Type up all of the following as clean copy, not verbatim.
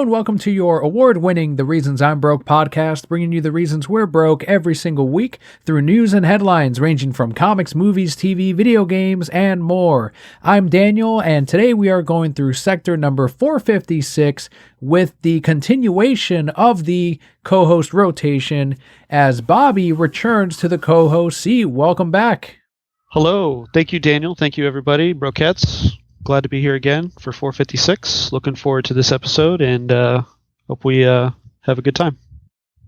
Hello and welcome to your award-winning The Reasons I'm Broke podcast, bringing you the reasons we're broke every single week through news and headlines ranging from comics, movies, TV, video games, and more. I'm Daniel, and today we are going through sector number 456 with the continuation of the co-host rotation as Bobby returns to the co-host seat. Welcome back. Hello. Thank you, Daniel. Thank you, everybody. Brokettes. Glad to be here again for 456. Looking forward to this episode and hope we have a good time.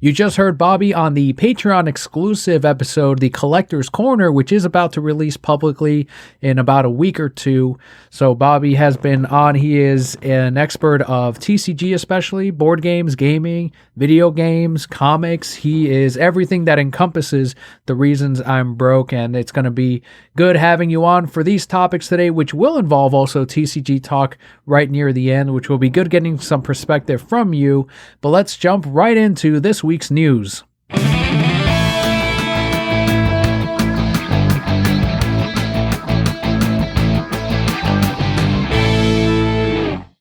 You just heard Bobby on the Patreon exclusive episode, The Collector's Corner, which is about to release publicly in about a week or two. So Bobby has been on. He is an expert of TCG, especially board games, gaming, video games, comics. He is everything that encompasses The Reasons I'm Broke, and it's going to be good having you on for these topics today, which will involve also TCG talk right near the end, which will be good getting some perspective from you. But let's jump right into this week's news.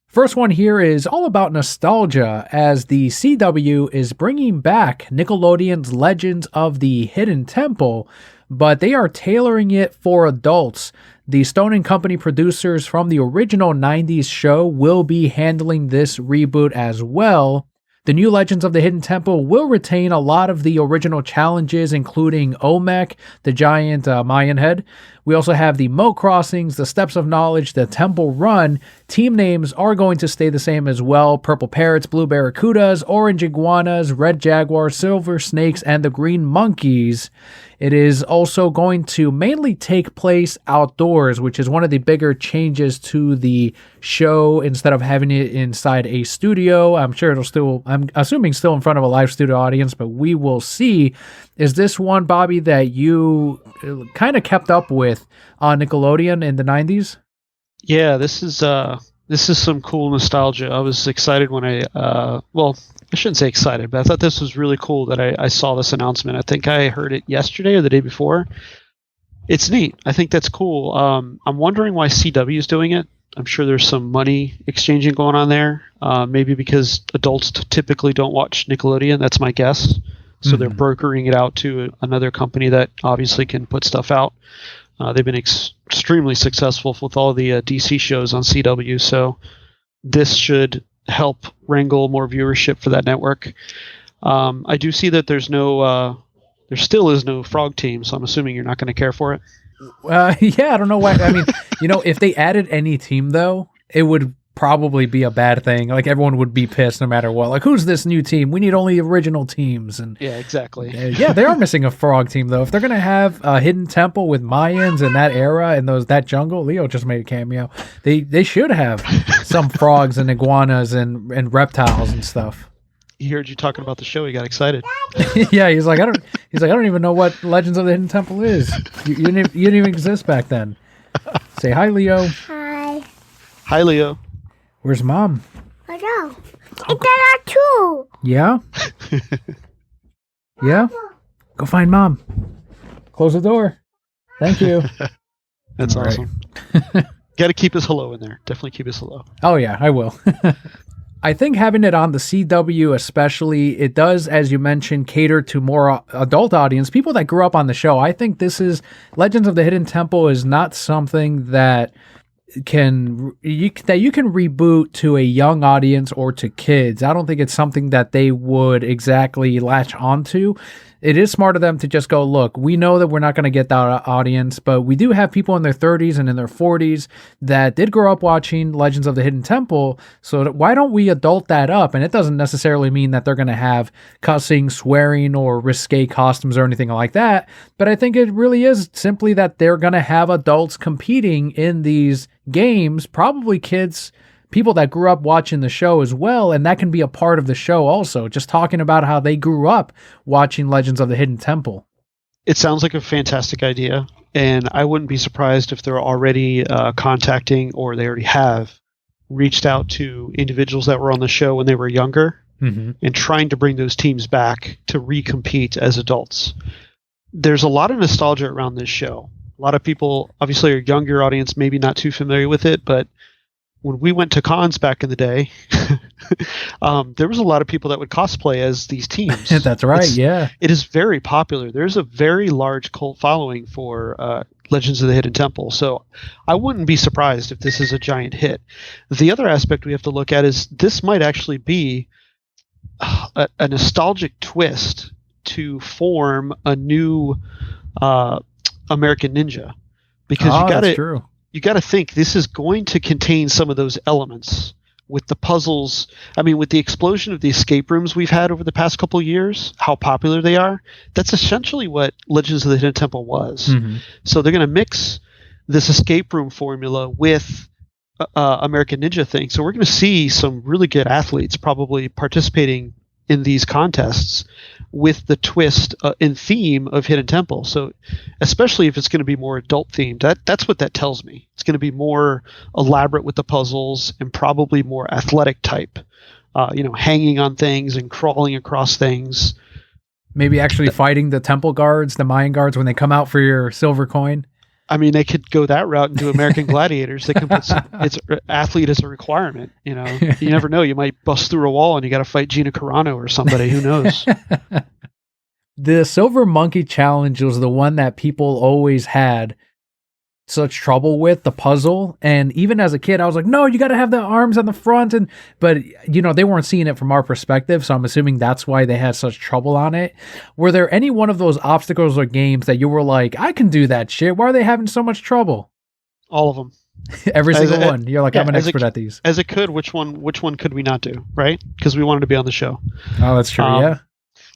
First one here is all about nostalgia, as the CW is bringing back Nickelodeon's Legends of the Hidden Temple, but they are tailoring it for adults. The Stone and Company producers from the original 90s show will be handling this reboot as well. The new Legends of the Hidden Temple will retain a lot of the original challenges, including Olmec, the giant Mayan head. We also have the Moat Crossings, the Steps of Knowledge, the Temple Run. Team names are going to stay the same as well. Purple Parrots, Blue Barracudas, Orange Iguanas, Red Jaguars, Silver Snakes, and the Green Monkeys. It is also going to mainly take place outdoors, which is one of the bigger changes to the show. Instead of having it inside a studio, I'm assuming still in front of a live studio audience, but we will see. Is this one, Bobby, that you kind of kept up with on Nickelodeon in the 90s? Yeah, this is some cool nostalgia. I was excited when I shouldn't say excited, but I thought this was really cool that I saw this announcement. I think I heard it yesterday or the day before. It's neat. I think that's cool. I'm wondering why CW is doing it. I'm sure there's some money exchanging going on there. Maybe because adults typically don't watch Nickelodeon. That's my guess. So they're brokering it out to another company that obviously can put stuff out. They've been extremely successful with all the DC shows on CW. So this should help wrangle more viewership for that network. I do see that there still is no Frog Team, so I'm assuming you're not going to care for it. Yeah, I don't know why. I mean, if they added any team, though, it would probably be a bad thing. Like, everyone would be pissed no matter what. Like, who's this new team? We need only original teams. And yeah, exactly. Yeah, they are missing a Frog Team, though. If they're going to have a Hidden Temple with Mayans in that era and that jungle, Leo just made a cameo. They should have some frogs and iguanas and reptiles and stuff. He heard you talking about the show. He got excited. Yeah, he's like, I don't even know what Legends of the Hidden Temple is. You didn't even exist back then. Say hi, Leo. Hi. Hi, Leo. Where's Mom? I know. It's there too. Yeah? Yeah? Go find Mom. Close the door. Thank you. That's awesome. Got to keep his hello in there. Definitely keep his hello. Oh, yeah, I will. I think having it on the CW especially, it does, as you mentioned, cater to more adult audience, people that grew up on the show. I think Legends of the Hidden Temple is not something that you can reboot to a young audience or to kids. I don't think it's something that they would exactly latch onto. It is smart of them to just go, look, we know that we're not going to get that audience, but we do have people in their 30s and in their 40s that did grow up watching Legends of the Hidden Temple, so why don't we adult that up? And it doesn't necessarily mean that they're going to have cussing, swearing, or risque costumes or anything like that, but I think it really is simply that they're going to have adults competing in these games, probably kids, people that grew up watching the show as well, and that can be a part of the show also, just talking about how they grew up watching Legends of the Hidden Temple. It sounds like a fantastic idea, and I wouldn't be surprised if they're already contacting, or they already have, reached out to individuals that were on the show when they were younger, and trying to bring those teams back to recompete as adults. There's a lot of nostalgia around this show. A lot of people, obviously, our younger audience, maybe not too familiar with it, but when we went to cons back in the day, there was a lot of people that would cosplay as these teams. That's right. Yeah. It is very popular. There's a very large cult following for Legends of the Hidden Temple. So I wouldn't be surprised if this is a giant hit. The other aspect we have to look at is this might actually be a nostalgic twist to form a new American Ninja, because you got to think this is going to contain some of those elements with the puzzles. I mean, with the explosion of the escape rooms we've had over the past couple of years, how popular they are. That's essentially what Legends of the Hidden Temple was. Mm-hmm. So they're going to mix this escape room formula with American Ninja thing. So we're going to see some really good athletes probably participating in these contests with the twist and theme of Hidden Temple. So especially if it's going to be more adult themed, that's what that tells me. It's going to be more elaborate with the puzzles and probably more athletic type, hanging on things and crawling across things. Maybe actually fighting the temple guards, the Mayan guards, when they come out for your silver coin. I mean, they could go that route and do American Gladiators. They can put it's athlete as a requirement. You never know. You might bust through a wall and you got to fight Gina Carano or somebody. Who knows? The Silver Monkey Challenge was the one that people always had such trouble with, the puzzle. And even as a kid, I was like, no, you got to have the arms on the front. But they weren't seeing it from our perspective. So I'm assuming that's why they had such trouble on it. Were there any one of those obstacles or games that you were like, I can do that shit? Why are they having so much trouble? All of them. Every single one. You're like, I'm an expert at these. As it could, which one could we not do? Right? Because we wanted to be on the show. Oh, that's true. Yeah.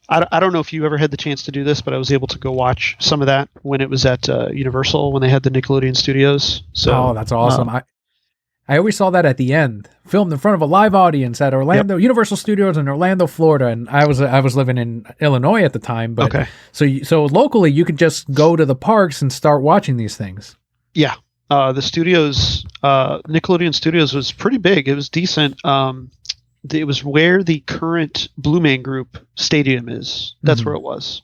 I don't know if you ever had the chance to do this, but I was able to go watch some of that when it was at Universal, when they had the Nickelodeon studios. So, that's awesome. I always saw that at the end, filmed in front of a live audience at Orlando, Universal Studios in Orlando, Florida. And I was living in Illinois at the time. But okay. So locally, you could just go to the parks and start watching these things. Yeah. The studios, Nickelodeon Studios was pretty big. It was decent. It was where the current Blue Man Group stadium is. That's where it was.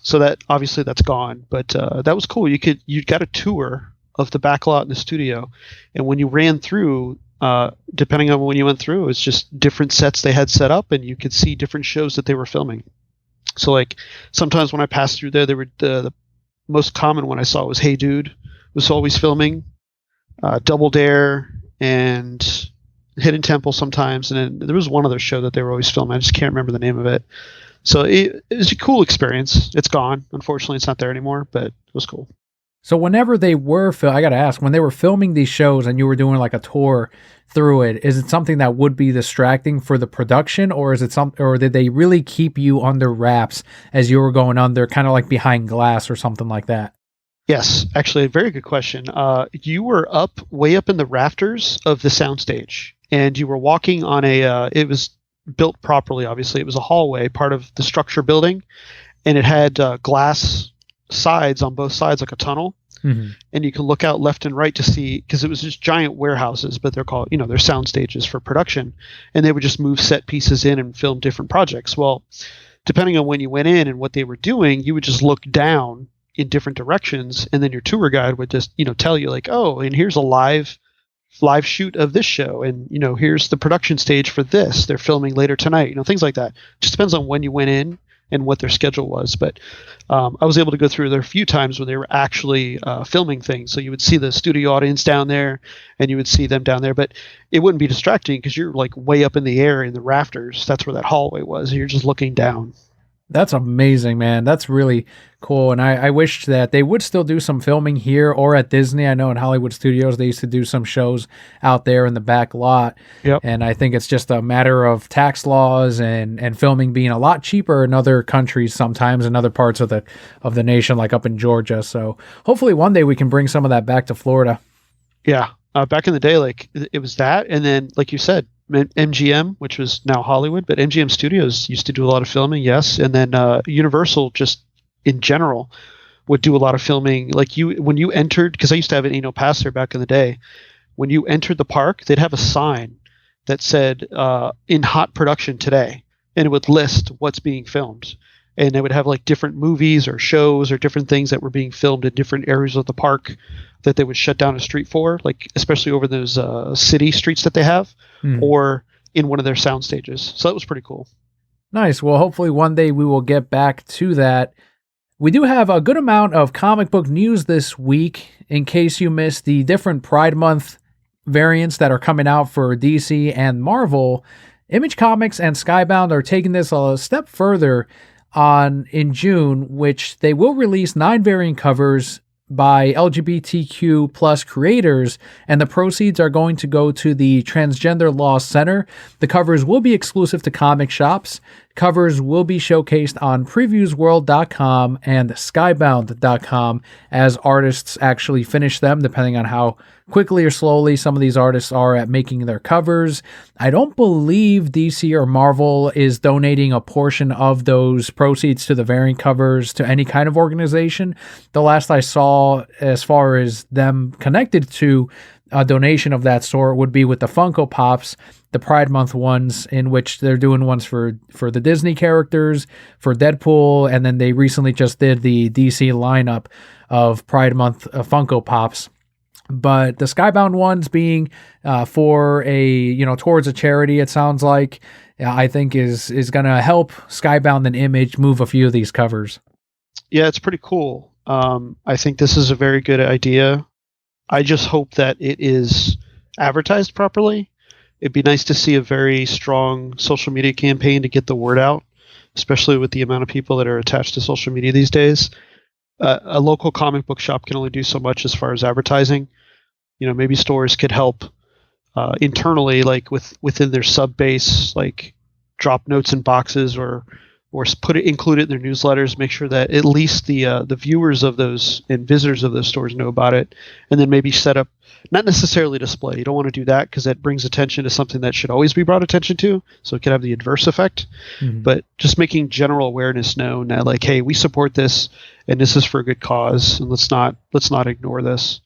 So that obviously that's gone, but that was cool. You got a tour of the back lot in the studio, and when you ran through, depending on when you went through, it's just different sets they had set up, and you could see different shows that they were filming. So like sometimes when I passed through there, they were the most common one I saw was Hey Dude was always filming, Double Dare, and Hidden Temple sometimes, and then there was one other show that they were always filming. I just can't remember the name of it. So it was a cool experience. It's gone. Unfortunately, it's not there anymore, but it was cool. So whenever they were I got to ask, when they were filming these shows and you were doing like a tour through it, is it something that would be distracting for the production, or is it or did they really keep you under wraps as you were going under, kind of like behind glass or something like that? Yes, actually, a very good question. You were way up in the rafters of the soundstage. And you were walking on it was built properly, obviously. It was a hallway, part of the structure building, and it had glass sides on both sides, like a tunnel. Mm-hmm. And you can look out left and right to see, because it was just giant warehouses, but they're called, they're sound stages for production. And they would just move set pieces in and film different projects. Well, depending on when you went in and what they were doing, you would just look down in different directions, and then your tour guide would just, tell you like, oh, and here's a live shoot of this show, and here's the production stage for this, they're filming later tonight, things like that. Just depends on when you went in and what their schedule was. But I was able to go through there a few times when they were actually filming things, so you would see the studio audience down there and you would see them down there, but it wouldn't be distracting because you're like way up in the air in the rafters. That's where that hallway was. You're just looking down. That's amazing, man. That's really cool. And I wish that they would still do some filming here or at Disney. I know in Hollywood Studios, they used to do some shows out there in the back lot. Yep. And I think it's just a matter of tax laws and filming being a lot cheaper in other countries sometimes, in other parts of the nation, like up in Georgia. So hopefully one day we can bring some of that back to Florida. Yeah. Back in the day, like it was that. And then, like you said, MGM, which was now Hollywood, but MGM Studios used to do a lot of filming, yes. And then Universal, just in general, would do a lot of filming. Like when you entered, because I used to have an annual pass there back in the day, when you entered the park, they'd have a sign that said in hot production today, and it would list what's being filmed. and they would have like different movies or shows or different things that were being filmed in different areas of the park that they would shut down a street for, like especially over those city streets that they have, or in one of their sound stages. So that was pretty cool. Nice. Well, hopefully one day we will get back to that. We do have a good amount of comic book news this week in case you missed the different Pride Month variants that are coming out for DC and Marvel. Image Comics and Skybound are taking this a step further in June, which they will release 9 variant covers by LGBTQ plus creators, and the proceeds are going to go to the Transgender Law Center. The covers will be exclusive to comic shops. Covers will be showcased on previewsworld.com and skybound.com as artists actually finish them, depending on how quickly or slowly some of these artists are at making their covers. I don't believe DC or Marvel is donating a portion of those proceeds to the variant covers to any kind of organization. The last I saw, as far as them connected to a donation of that sort, would be with the Funko Pops, the Pride Month ones, in which they're doing ones for the Disney characters, for Deadpool, and then they recently just did the DC lineup of Pride Month Funko Pops. But the Skybound ones being for towards a charity, it sounds like, I think is going to help Skybound and Image move a few of these covers. Yeah, it's pretty cool. I think this is a very good idea. I just hope that it is advertised properly. It'd be nice to see a very strong social media campaign to get the word out, especially with the amount of people that are attached to social media these days. A local comic book shop can only do so much as far as advertising. Maybe stores could help internally, like within their sub base, like drop notes in boxes or include it in their newsletters. Make sure that at least the viewers of those and visitors of those stores know about it, and then maybe set up, not necessarily display. You don't want to do that because that brings attention to something that should always be brought attention to, so it could have the adverse effect. But just making general awareness known that, like, hey, we support this and this is for a good cause, and let's not ignore this.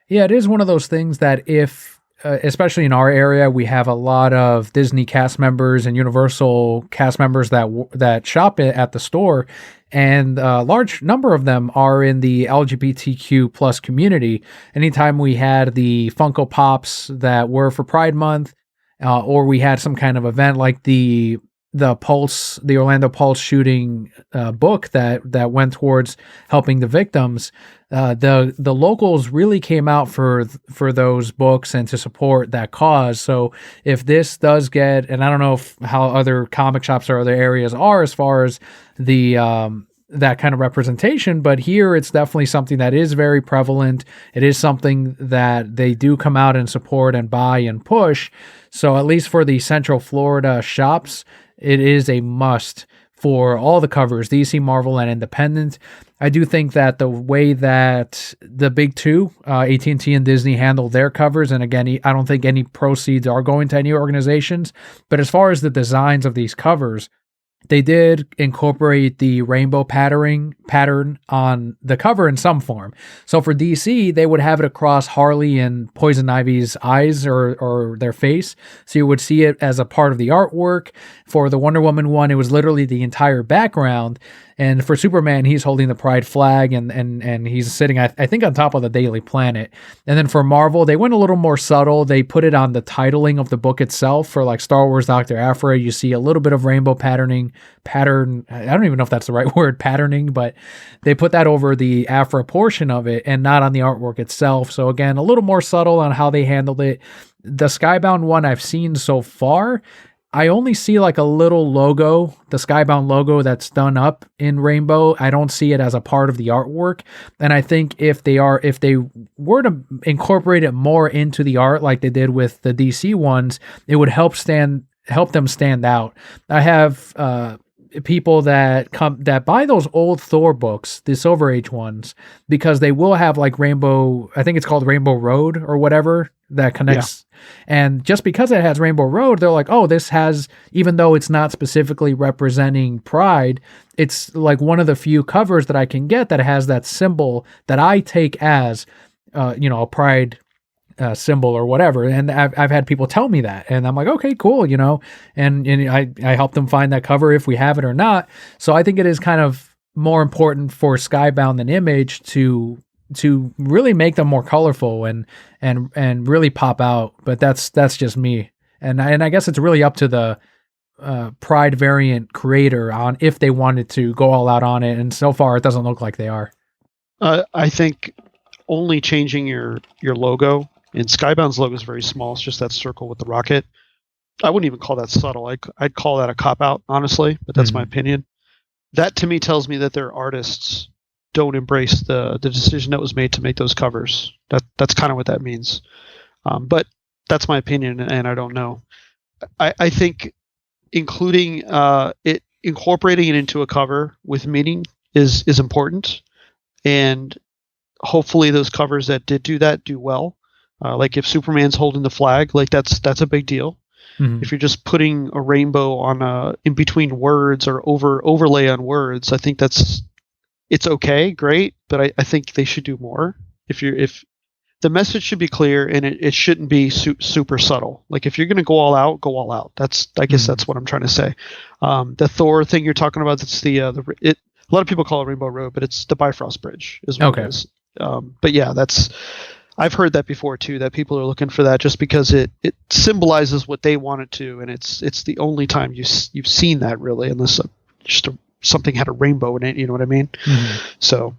Yeah, it is one of those things that if, especially in our area, we have a lot of Disney cast members and Universal cast members that shop at the store, and a large number of them are in the LGBTQ plus community. Anytime we had the Funko Pops that were for Pride Month, or we had some kind of event like the Orlando Pulse shooting book that went towards helping the victims, the locals really came out for those books and to support that cause. So if this does get, and I don't know how other comic shops or other areas are as far as the that kind of representation, but here it's definitely something that is very prevalent. It is something that they do come out and support and buy and push. So at least for the Central Florida shops, it is a must for all the covers, DC, Marvel, and Independent. I do think that the way that the big two, AT&T and Disney, handle their covers, and again, I don't think any proceeds are going to any organizations, but as far as the designs of these covers, they did incorporate the rainbow pattern on the cover in some form. So for DC, they would have it across Harley and Poison Ivy's eyes or their face. So you would see it as a part of the artwork. For the Wonder Woman one, it was literally the entire background. And for Superman, he's holding the pride flag and he's sitting, I think, on top of the Daily Planet. And then for Marvel, they went a little more subtle. They put it on the titling of the book itself. For like Star Wars Dr. Aphra, you see a little bit of rainbow pattern. I don't even know if that's the right word, patterning, but they put that over the Aphra portion of it and not on the artwork itself. So again, a little more subtle on how they handled it. The Skybound one I've seen so far, I only see like a little logo, the Skybound logo that's done up in rainbow. I don't see it as a part of the artwork. And I think if they were to incorporate it more into the art like they did with the DC ones, it would help them stand out. I have people that buy those old Thor books, the Silver Age ones, because they will have like rainbow, I think it's called Rainbow Road or whatever that connects. Yeah. And just because it has Rainbow Road, they're like, oh, this has, even though it's not specifically representing Pride, it's like one of the few covers that I can get that has that symbol that I take as, a Pride symbol or whatever. And I've had people tell me that, and I'm like, okay, cool, and I help them find that cover if we have it or not. So I think it is kind of more important for Skybound than Image to really make them more colorful and really pop out. But that's just me. And I guess it's really up to the Pride variant creator on if they wanted to go all out on it. And so far, it doesn't look like they are. I think only changing your logo, and Skybound's logo is very small. It's just that circle with the rocket. I wouldn't even call that subtle. I'd call that a cop-out, honestly, but that's my opinion. That, to me, tells me that their artists don't embrace the decision that was made to make those covers. That's kind of what that means. But that's my opinion, and I don't know. I think including incorporating it into a cover with meaning is important, and hopefully those covers that did do that do well. Like if Superman's holding the flag, like that's a big deal. If you're just putting a rainbow on in between words or overlay on words, I think it's okay, great, but I think they should do more. If the message should be clear, and it shouldn't be super subtle. Like if you're going to go all out, go all out. I guess that's what I'm trying to say. The Thor thing you're talking about, that's a lot of people call it Rainbow Road, but it's the Bifrost Bridge is what it is. But yeah, I've heard that before too, that people are looking for that just because it symbolizes what they want it to, and it's the only time you've seen that really, unless something had a rainbow in it, you know what I mean? So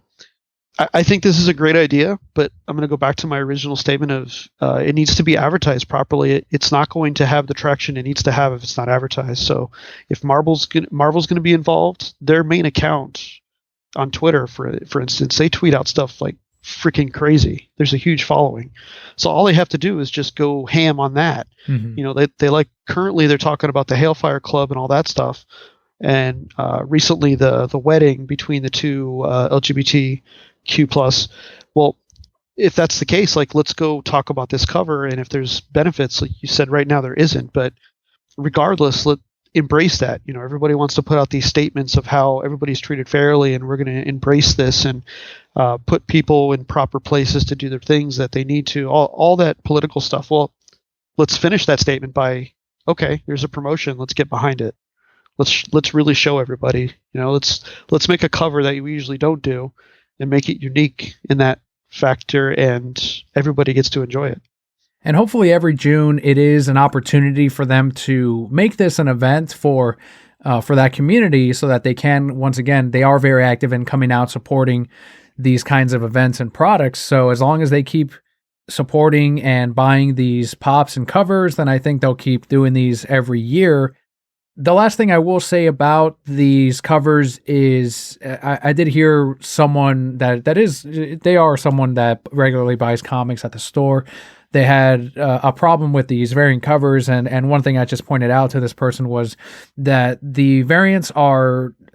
I think this is a great idea, but I'm going to go back to my original statement of it needs to be advertised properly. It's not going to have the traction it needs to have if it's not advertised. So if Marvel's going to be involved, their main account on Twitter, for instance, they tweet out stuff like freaking crazy. There's a huge following. So all they have to do is just go ham on that. They like, currently they're talking about the Hailfire Club and all that stuff. And recently the wedding between the two LGBTQ+. Well, if that's the case, like, let's go talk about this cover, and if there's benefits, like you said, right now there isn't, but regardless, let's embrace that. Everybody wants to put out these statements of how everybody's treated fairly, and we're going to embrace this and put people in proper places to do their things that they need to, all that political stuff. Well, let's finish that statement by, okay, here's a promotion, let's get behind it. Let's really show everybody, let's make a cover that we usually don't do and make it unique in that factor, and everybody gets to enjoy it. And hopefully every June it is an opportunity for them to make this an event for that community, so that they can, once again, they are very active in coming out supporting these kinds of events and products. So as long as they keep supporting and buying these pops and covers, then I think they'll keep doing these every year. The last thing I will say about these covers is I did hear someone they are someone that regularly buys comics at the store. They had a problem with these variant covers, and one thing I just pointed out to this person was that the variants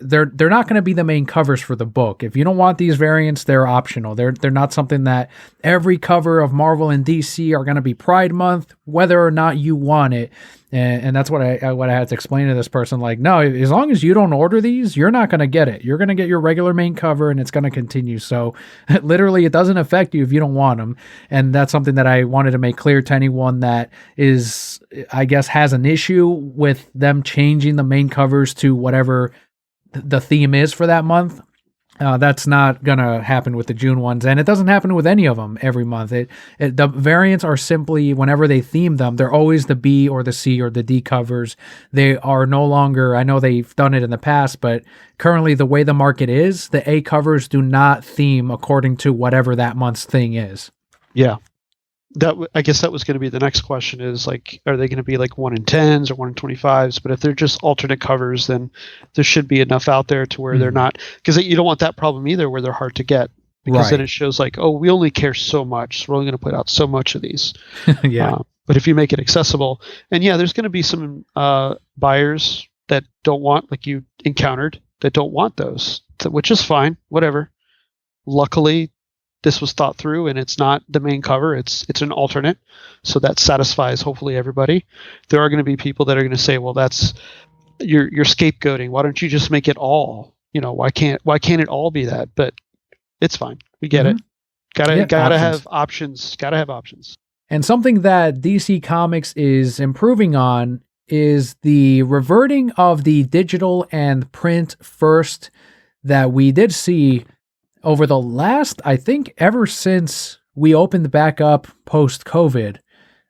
they're not going to be the main covers for the book. If you don't want these variants, they're optional. They're not something that every cover of Marvel and DC are going to be Pride Month, whether or not you want it. And that's what I had to explain to this person. Like, no, as long as you don't order these, you're not going to get it. You're going to get your regular main cover, and it's going to continue. So literally, it doesn't affect you if you don't want them. And that's something that I wanted to make clear to anyone that is, I guess, has an issue with them changing the main covers to whatever the theme is for that month. That's not going to happen with the June ones, and it doesn't happen with any of them every month. The variants are simply, whenever they theme them, they're always the B or the C or the D covers. They are no longer, I know they've done it in the past, but currently the way the market is, the A covers do not theme according to whatever that month's thing is. Yeah. I guess that was going to be the next question, is like, are they going to be like 1 in 10s or 1 in 25s? But if they're just alternate covers, then there should be enough out there to where they're not, because you don't want that problem either where they're hard to get, because then it shows like, oh, we only care so much, so we're only going to put out so much of these. Yeah. But if you make it accessible, and yeah, there's going to be some buyers that don't want, like you encountered, that don't want those, which is fine, whatever. Luckily, this was thought through, and it's not the main cover. It's an alternate. So that satisfies hopefully everybody. There are going to be people that are going to say, well, that's you're scapegoating. Why don't you just make it all? Why can't it all be that? But it's fine. We get it. Gotta have options. Gotta have options. And something that DC Comics is improving on is the reverting of the digital and print first that we did see over the last, I think, ever since we opened back up post-COVID.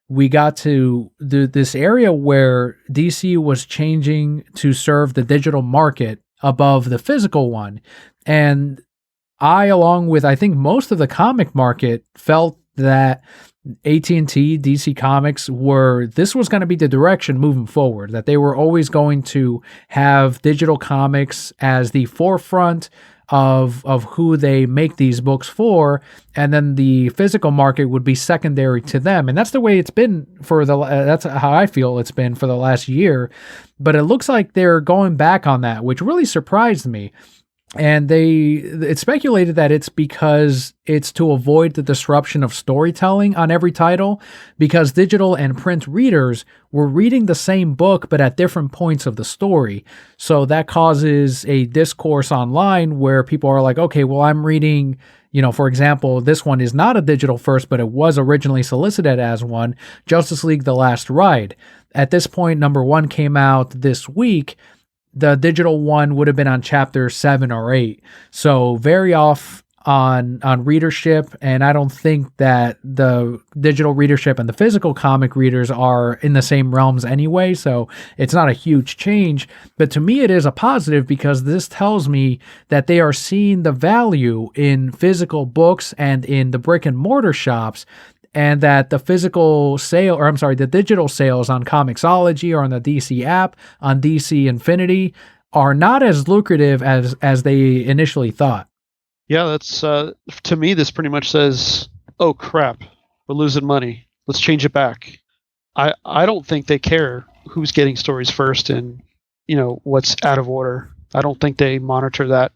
We got to this area where DC was changing to serve the digital market above the physical one. And I, along with I think most of the comic market, felt that AT&T, DC Comics this was going to be the direction moving forward, that they were always going to have digital comics as the forefront of who they make these books for, and then the physical market would be secondary to them. And that's the way it's been that's how I feel it's been for the last year. But it looks like they're going back on that, which really surprised me. And it's speculated that it's because it's to avoid the disruption of storytelling on every title, because digital and print readers were reading the same book but at different points of the story. So that causes a discourse online where people are like, okay, well, I'm reading, for example, this one is not a digital first, but it was originally solicited as one, Justice League: The Last Ride. At this point, number 1 came out this week. The digital one would have been on chapter 7 or 8. So very off on readership. And I don't think that the digital readership and the physical comic readers are in the same realms anyway. So it's not a huge change. But to me, it is a positive, because this tells me that they are seeing the value in physical books and in the brick and mortar shops, and that the the digital sales on Comixology or on the DC app, on DC Infinity, are not as lucrative as they initially thought. Yeah, that's to me, this pretty much says, oh crap, we're losing money. Let's change it back. I don't think they care who's getting stories first and what's out of order. I don't think they monitor that.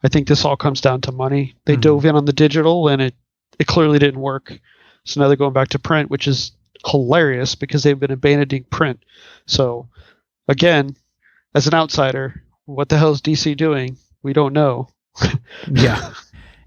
I think this all comes down to money. They dove in on the digital, and it clearly didn't work. So now they're going back to print, which is hilarious because they've been abandoning print. So again, as an outsider, what the hell is DC doing? We don't know. Yeah.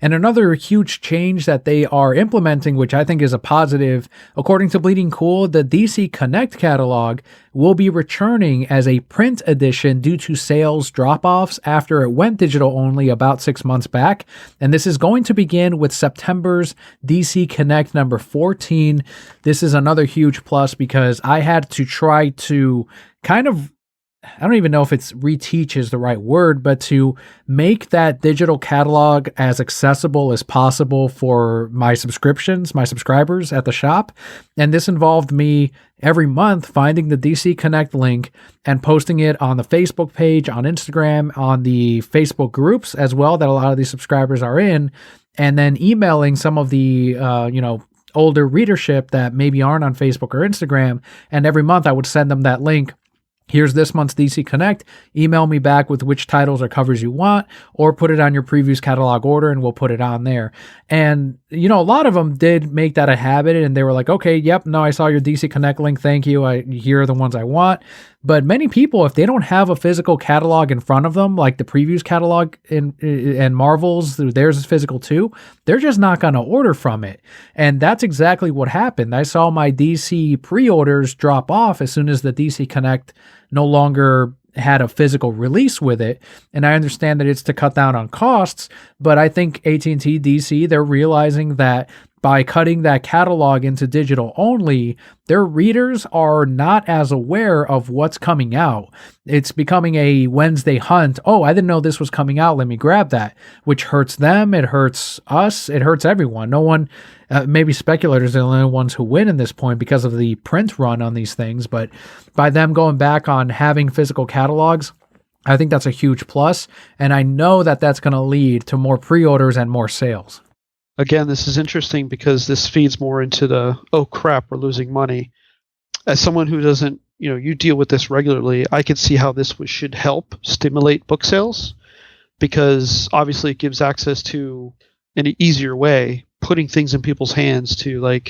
And another huge change that they are implementing, which I think is a positive, according to Bleeding Cool, the DC Connect catalog will be returning as a print edition due to sales drop-offs after it went digital only about 6 months back. And this is going to begin with September's DC Connect number 14. This is another huge plus, because I had to try to kind of, I don't even know if it's reteach is the right word, but to make that digital catalog as accessible as possible for my subscribers at the shop. And this involved me every month finding the DC Connect link and posting it on the Facebook page, on Instagram, on the Facebook groups as well that a lot of these subscribers are in, and then emailing some of the, older readership that maybe aren't on Facebook or Instagram. And every month I would send them that link. Here's this month's DC Connect. Email me back with which titles or covers you want, or put it on your previous catalog order and we'll put it on there. And, a lot of them did make that a habit, and they were like, okay, yep, no, I saw your DC Connect link. Thank you. Here are the ones I want. But many people, if they don't have a physical catalog in front of them, like the previews catalog and Marvel's, theirs is physical too, they're just not going to order from it. And that's exactly what happened. I saw my DC pre-orders drop off as soon as the DC Connect no longer had a physical release with it. And I understand that it's to cut down on costs, but I think AT&T, DC, they're realizing that by cutting that catalog into digital only, their readers are not as aware of what's coming out. It's becoming a Wednesday hunt. Oh, I didn't know this was coming out. Let me grab that, which hurts them. It hurts us. It hurts everyone. No one, maybe speculators are the only ones who win in this point because of the print run on these things. But by them going back on having physical catalogs, I think that's a huge plus. And I know that that's going to lead to more pre-orders and more sales. Again, this is interesting because this feeds more into the, oh crap, we're losing money. As someone who doesn't, you deal with this regularly, I can see how this should help stimulate book sales, because obviously it gives access to an easier way, putting things in people's hands to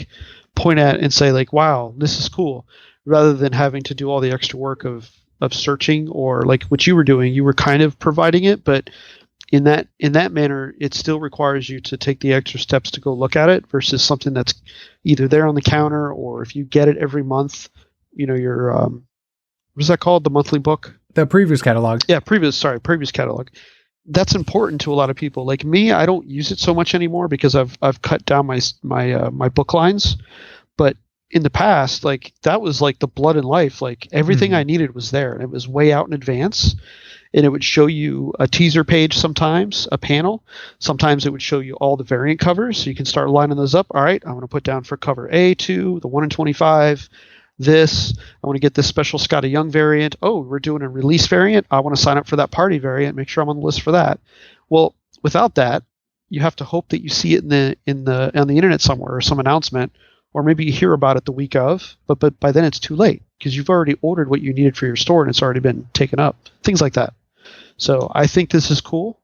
point at and say wow, this is cool, rather than having to do all the extra work of searching, or like what you were doing. You were kind of providing it, but in that manner, it still requires you to take the extra steps to go look at it versus something that's either there on the counter, or if you get it every month, your what's that called? The monthly book? The previous catalog. Yeah, previous catalog. That's important to a lot of people. Like me, I don't use it so much anymore because I've cut down my book lines. But in the past, like that was like the blood and life. Like everything I needed was there, and it was way out in advance. And it would show you a teaser page sometimes, a panel. Sometimes it would show you all the variant covers, so you can start lining those up. All right, I want to put down for cover A2, the 1 in 25, this. I want to get this special Scotty Young variant. Oh, we're doing a release variant. I want to sign up for that party variant, make sure I'm on the list for that. Well, without that, you have to hope that you see it on the internet somewhere, or some announcement, or maybe you hear about it the week of, but by then it's too late because you've already ordered what you needed for your store and it's already been taken up. Things like that. So I think this is cool.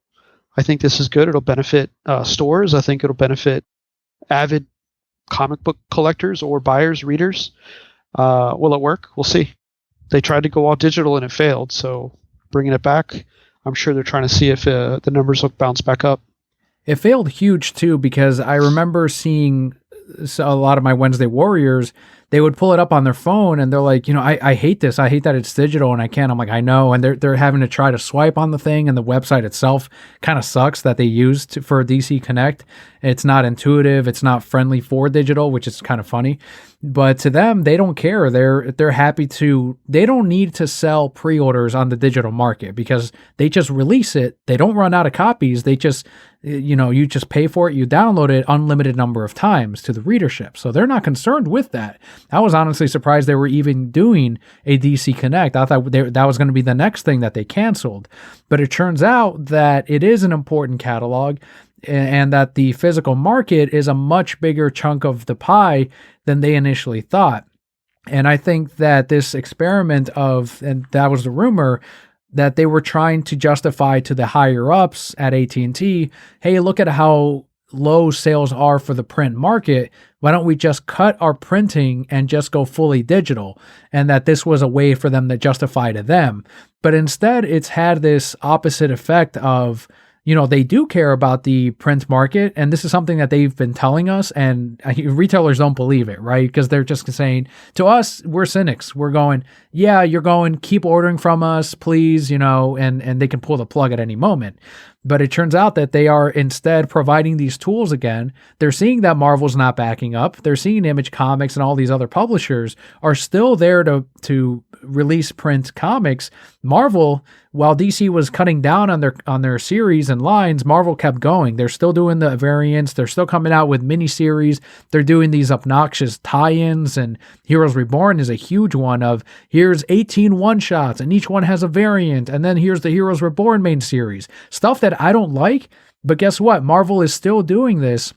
I think this is good. It'll benefit stores. I think it'll benefit avid comic book collectors or buyers, readers. Will it work? We'll see. They tried to go all digital and it failed. So bringing it back, I'm sure they're trying to see if the numbers will bounce back up. It failed huge too, because I remember seeing a lot of my Wednesday Warriors, they would pull it up on their phone and they're like, I hate this. I hate that it's digital and I can't. I'm like, I know. And they're having to try to swipe on the thing, and the website itself kind of sucks that they used for DC Connect. It's not intuitive. It's not friendly for digital, which is kind of funny. But to them, they don't care. They're happy to, they don't need to sell pre-orders on the digital market because they just release it. They don't run out of copies. They just, you just pay for it. You download it unlimited number of times to the readership. So they're not concerned with that. I was honestly surprised they were even doing a DC Connect. I thought that was going to be the next thing that they canceled. But it turns out that it is an important catalog, and that the physical market is a much bigger chunk of the pie than they initially thought. And I think that this experiment and that was the rumor, that they were trying to justify to the higher ups at AT&T, hey, look at how low sales are for the print market. Why don't we just cut our printing and just go fully digital? And that this was a way for them to justify to them. But instead, it's had this opposite effect of, they do care about the print market, and this is something that they've been telling us, and retailers don't believe it, right? Because they're just saying, to us, we're cynics. We're going, yeah, you're going, keep ordering from us, please, and they can pull the plug at any moment. But it turns out that they are instead providing these tools again. They're seeing that Marvel's not backing up. They're seeing Image Comics and all these other publishers are still there to release print comics. Marvel, while DC was cutting down on their series and lines, Marvel kept going. They're still doing the variants. They're still coming out with miniseries. They're doing these obnoxious tie-ins, and Heroes Reborn is a huge one of, here's 18 one-shots, and each one has a variant, and then here's the Heroes Reborn main series. Stuff that I don't like, but guess what? Marvel is still doing this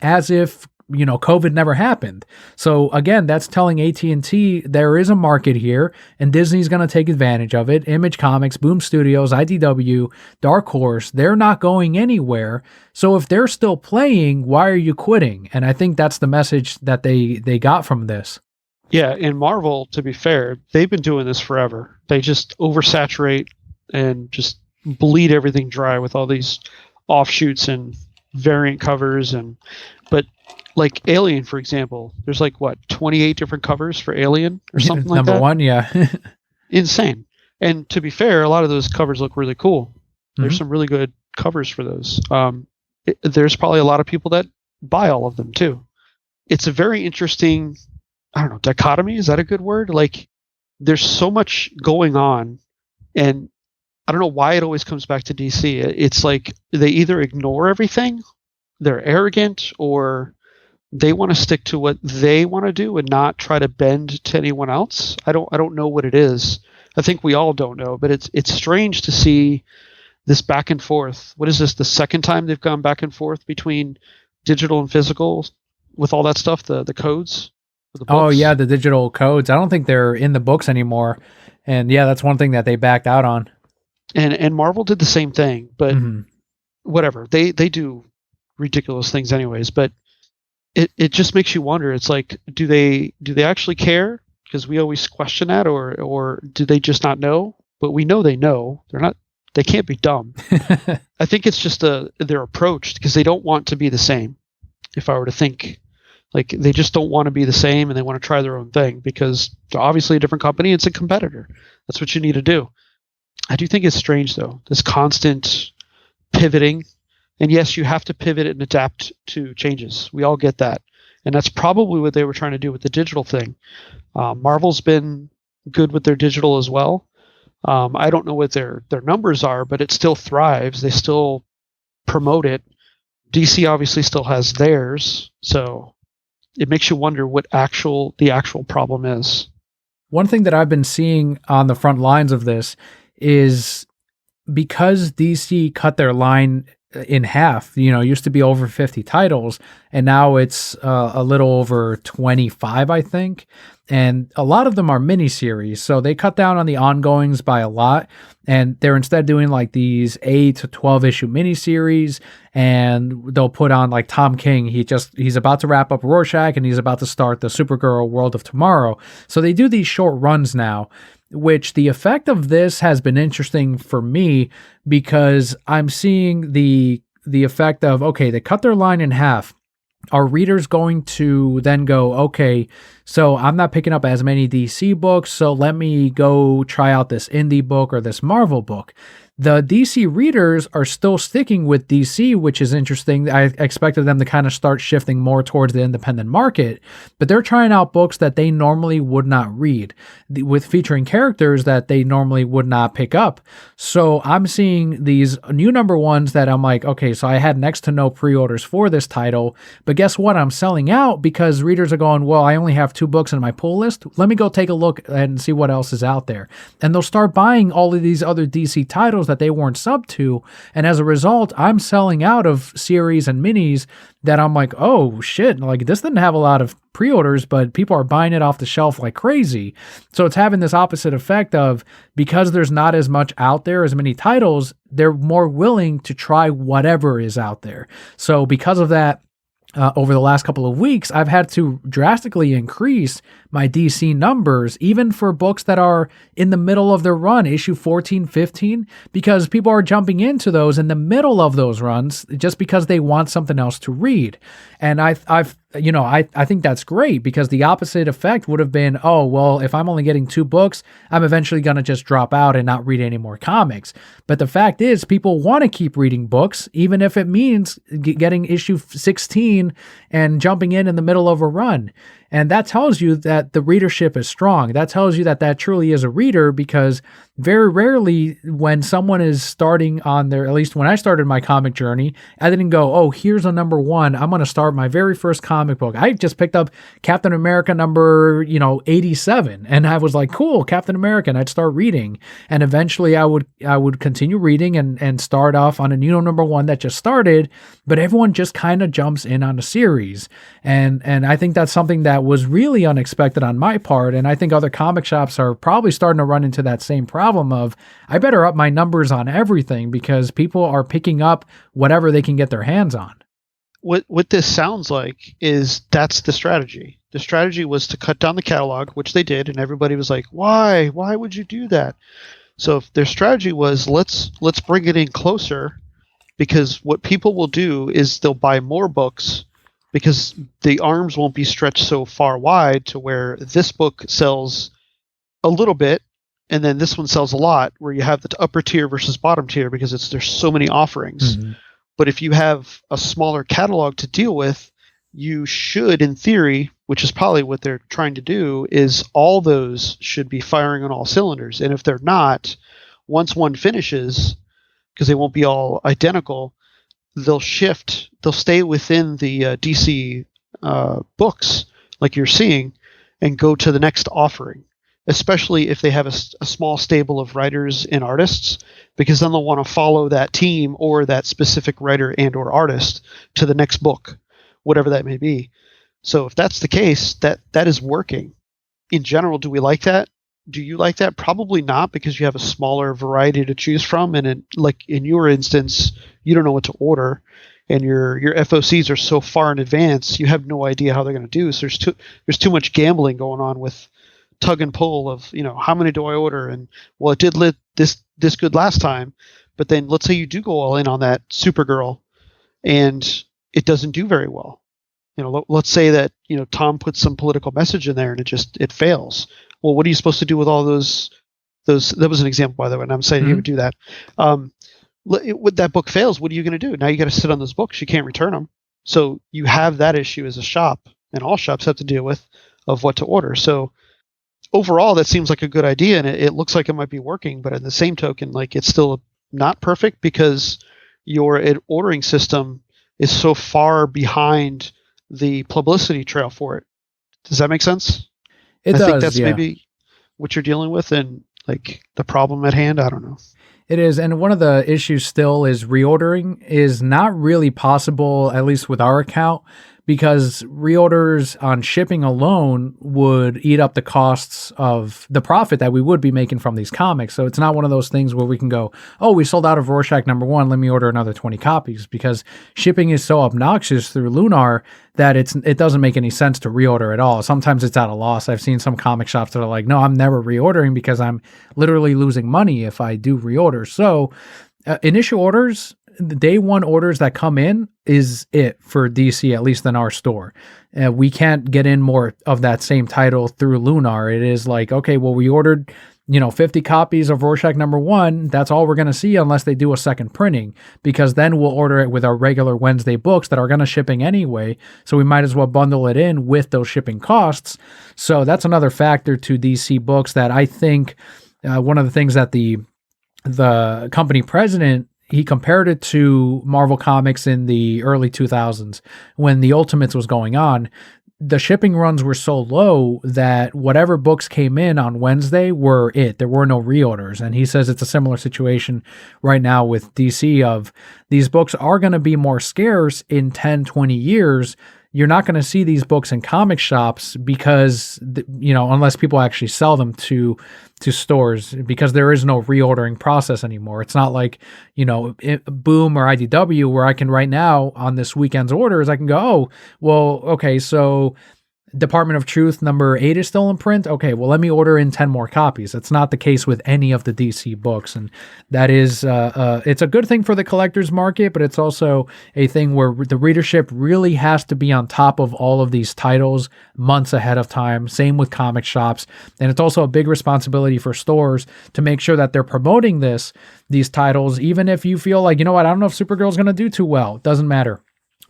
as if COVID never happened. So again, that's telling AT&T there is a market here, and Disney's going to take advantage of it. Image Comics, Boom Studios, IDW, Dark Horse, they're not going anywhere. So if they're still playing, why are you quitting? And I think that's the message that they got from this. Yeah, and Marvel, to be fair, they've been doing this forever. They just oversaturate and just bleed everything dry with all these offshoots and variant covers. But like Alien, for example, there's 28 different covers for Alien or something like that. Number one, yeah. Insane. And to be fair, a lot of those covers look really cool. There's some really good covers for those. There's probably a lot of people that buy all of them too. It's a very interesting, I don't know, dichotomy. Is that a good word? Like, there's so much going on, and I don't know why it always comes back to DC. It's like they either ignore everything, they're arrogant, or they want to stick to what they want to do and not try to bend to anyone else. I don't know what it is. I think we all don't know, but it's strange to see this back and forth. What is this? The second time they've gone back and forth between digital and physical with all that stuff, the codes. The books. Oh yeah, the digital codes. I don't think they're in the books anymore. And yeah, that's one thing that they backed out on. And Marvel did the same thing, but whatever. They do ridiculous things anyways, but it just makes you wonder. It's like, do they actually care? Because we always question that, or do they just not know? But we know they know. They're not They can't be dumb. I think it's just their approach, because they don't want to be the same. If I were to think, like, they just don't want to be the same, and they want to try their own thing because they're obviously a different company. It's a competitor. That's what you need to do. I do think it's strange, though, this constant pivoting. And yes, you have to pivot and adapt to changes. We all get that. And that's probably what they were trying to do with the digital thing. Marvel's been good with their digital as well. I don't know what their numbers are, but it still thrives. They still promote it. DC obviously still has theirs. So it makes you wonder what the actual problem is. One thing that I've been seeing on the front lines of this is because DC cut their line in half, used to be over 50 titles, and now it's a little over 25, I think. And a lot of them are miniseries, so they cut down on the ongoings by a lot, and they're instead doing like these 8 to 12 issue miniseries, and they'll put on like Tom King. He's about to wrap up Rorschach, and he's about to start the Supergirl World of Tomorrow. So they do these short runs now, which the effect of this has been interesting for me, because I'm seeing the effect of, okay, they cut their line in half. Are readers going to then go, okay, so I'm not picking up as many DC books, so let me go try out this indie book or this Marvel book? The DC readers are still sticking with DC, which is interesting. I expected them to kind of start shifting more towards the independent market, but they're trying out books that they normally would not read, with featuring characters that they normally would not pick up. So I'm seeing these new number ones that I'm like, okay, so I had next to no pre-orders for this title, but guess what? I'm selling out because readers are going, well, I only have 2 books in my pull list. Let me go take a look and see what else is out there. And they'll start buying all of these other DC titles that they weren't sub to, and as a result, I'm selling out of series and minis that I'm like, oh shit, like this didn't have a lot of pre-orders, but people are buying it off the shelf like crazy. So it's having this opposite effect of, because there's not as much out there, as many titles, they're more willing to try whatever is out there. So because of that, over the last couple of weeks, I've had to drastically increase my DC numbers, even for books that are in the middle of their run, issue 14, 15, because people are jumping into those in the middle of those runs just because they want something else to read. And I think that's great, because the opposite effect would have been, oh, well, if I'm only getting 2 books, I'm eventually going to just drop out and not read any more comics. But the fact is, people want to keep reading books, even if it means getting issue 16 and jumping in the middle of a run. And that tells you that the readership is strong. That tells you that that truly is a reader, because very rarely when someone is starting on their, at least when I started my comic journey, I didn't go, oh, here's a number 1. I'm going to start my very first comic book. I just picked up Captain America number, 87. And I was like, cool, Captain America. And I'd start reading. And eventually I would continue reading and start off on a number 1 that just started, but everyone just kind of jumps in on a series. And I think that's something that was really unexpected on my part. And I think other comic shops are probably starting to run into that same problem of, I better up my numbers on everything, because people are picking up whatever they can get their hands on. What this sounds like is that's the strategy. The strategy was to cut down the catalog, which they did, and everybody was like, why would you do that? So if their strategy was, let's bring it in closer, because what people will do is they'll buy more books, because the arms won't be stretched so far wide to where this book sells a little bit and then this one sells a lot, where you have the upper tier versus bottom tier, because there's so many offerings. Mm-hmm. But if you have a smaller catalog to deal with, you should, in theory, which is probably what they're trying to do, is all those should be firing on all cylinders. And if they're not, once one finishes, because they won't be all identical, they'll shift. They'll stay within the DC books, like you're seeing, and go to the next offering, especially if they have a small stable of writers and artists, because then they'll want to follow that team or that specific writer and or artist to the next book, whatever that may be. So if that's the case, that is working. In general, do we like that? Do you like that? Probably not, because you have a smaller variety to choose from, and like in your instance, you don't know what to order, and your FOCs are so far in advance, you have no idea how they're going to do. So there's too much gambling going on with tug and pull of, how many do I order, and well, it did this good last time, But then let's say you do go all in on that Supergirl, and it doesn't do very well. Let's say that Tom puts some political message in there and it fails. Well, what are you supposed to do with all those? That was an example, by the way, and I'm saying he would do that. When that book fails, what are you going to do? Now you got to sit on those books. You can't return them. So you have that issue as a shop, and all shops have to deal with of what to order. So overall, that seems like a good idea, and it looks like it might be working. But in the same token, like it's still not perfect because your ordering system is so far behind the publicity trail for it. Does that make sense? I think that's maybe what you're dealing with and like the problem at hand. I don't know. It is, and one of the issues still is reordering is not really possible, at least with our account, because reorders on shipping alone would eat up the costs of the profit that we would be making from these comics. So it's not one of those things where we can go, oh, we sold out of Rorschach #1, let me order another 20 copies, because shipping is so obnoxious through Lunar that it doesn't make any sense to reorder at all. Sometimes it's at a loss. I've seen some comic shops that are like, no, I'm never reordering because I'm literally losing money if I do reorder. So initial orders, the day one orders that come in is it for DC, at least in our store. We can't get in more of that same title through Lunar. It is like, okay, well, we ordered 50 copies of Rorschach #1. That's all we're going to see unless they do a second printing, because then we'll order it with our regular Wednesday books that are going to shipping anyway. So we might as well bundle it in with those shipping costs. So that's another factor to DC books that I think one of the things that the company president, he compared it to Marvel Comics in the early 2000s when the Ultimates was going on. The shipping runs were so low that whatever books came in on Wednesday were it. There were no reorders. And he says it's a similar situation right now with DC of these books are going to be more scarce in 10, 20 years. You're not going to see these books in comic shops because, unless people actually sell them to stores, because there is no reordering process anymore. It's not like, Boom or IDW where I can right now on this weekend's orders, I can go, oh, well, okay, so Department of Truth #8 is still in print. Okay, well, let me order in 10 more copies. It's not the case with any of the DC books. And that is, it's a good thing for the collector's market, but it's also a thing where the readership really has to be on top of all of these titles months ahead of time. Same with comic shops. And it's also a big responsibility for stores to make sure that they're promoting these titles, even if you feel like, I don't know if Supergirl's going to do too well. It doesn't matter.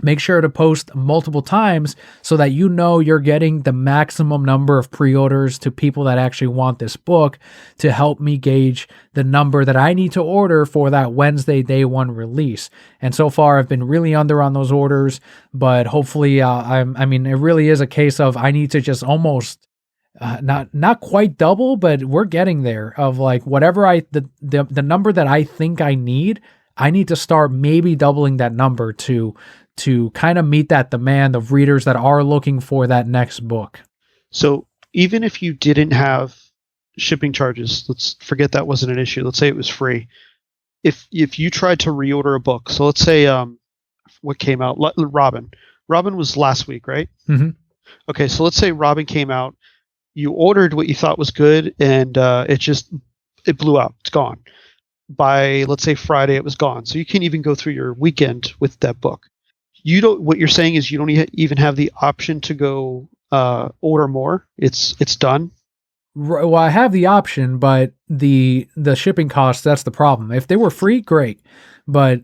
Make sure to post multiple times so that you're getting the maximum number of pre-orders to people that actually want this book to help me gauge the number that I need to order for that Wednesday day one release. And so far, I've been really under on those orders, but hopefully, it really is a case of I need to just almost not quite double, but we're getting there of like whatever the number that I think I need to start maybe doubling that number to kind of meet that demand of readers that are looking for that next book. So even if you didn't have shipping charges, let's forget that wasn't an issue. Let's say it was free. If you tried to reorder a book, so let's say what came out, Robin was last week, right? Mm-hmm. Okay, so let's say Robin came out. You ordered what you thought was good, and it blew out. It's gone. By let's say Friday, it was gone. So you can't even go through your weekend with that book. What you're saying is you don't even have the option to go order more. It's done. Well, I have the option, but the shipping cost, that's the problem. If they were free, great. But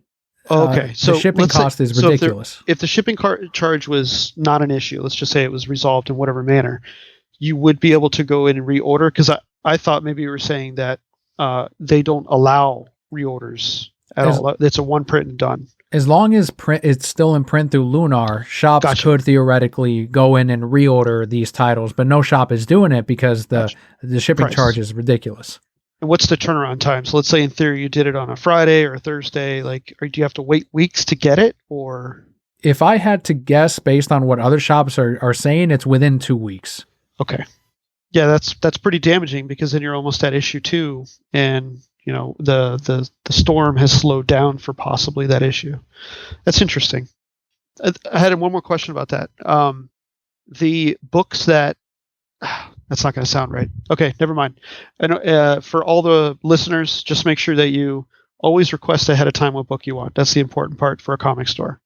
okay, so the shipping cost is ridiculous. So if the shipping charge was not an issue, let's just say it was resolved in whatever manner, you would be able to go in and reorder. Because I thought maybe you were saying that they don't allow reorders at all. It's a one print and done. As long as it's still in print through Lunar, shops could theoretically go in and reorder these titles, but no shop is doing it because the shipping charge is ridiculous. And what's the turnaround time? So let's say in theory you did it on a Friday or a Thursday, or do you have to wait weeks to get it? Or if I had to guess based on what other shops are saying, it's within 2 weeks. Okay. Yeah, that's pretty damaging because then you're almost at issue 2 and the storm has slowed down for possibly that issue. That's interesting. I had one more question about that. The books that's not going to sound right. Okay, never mind. I know, for all the listeners, just make sure that you always request ahead of time what book you want. That's the important part for a comic store.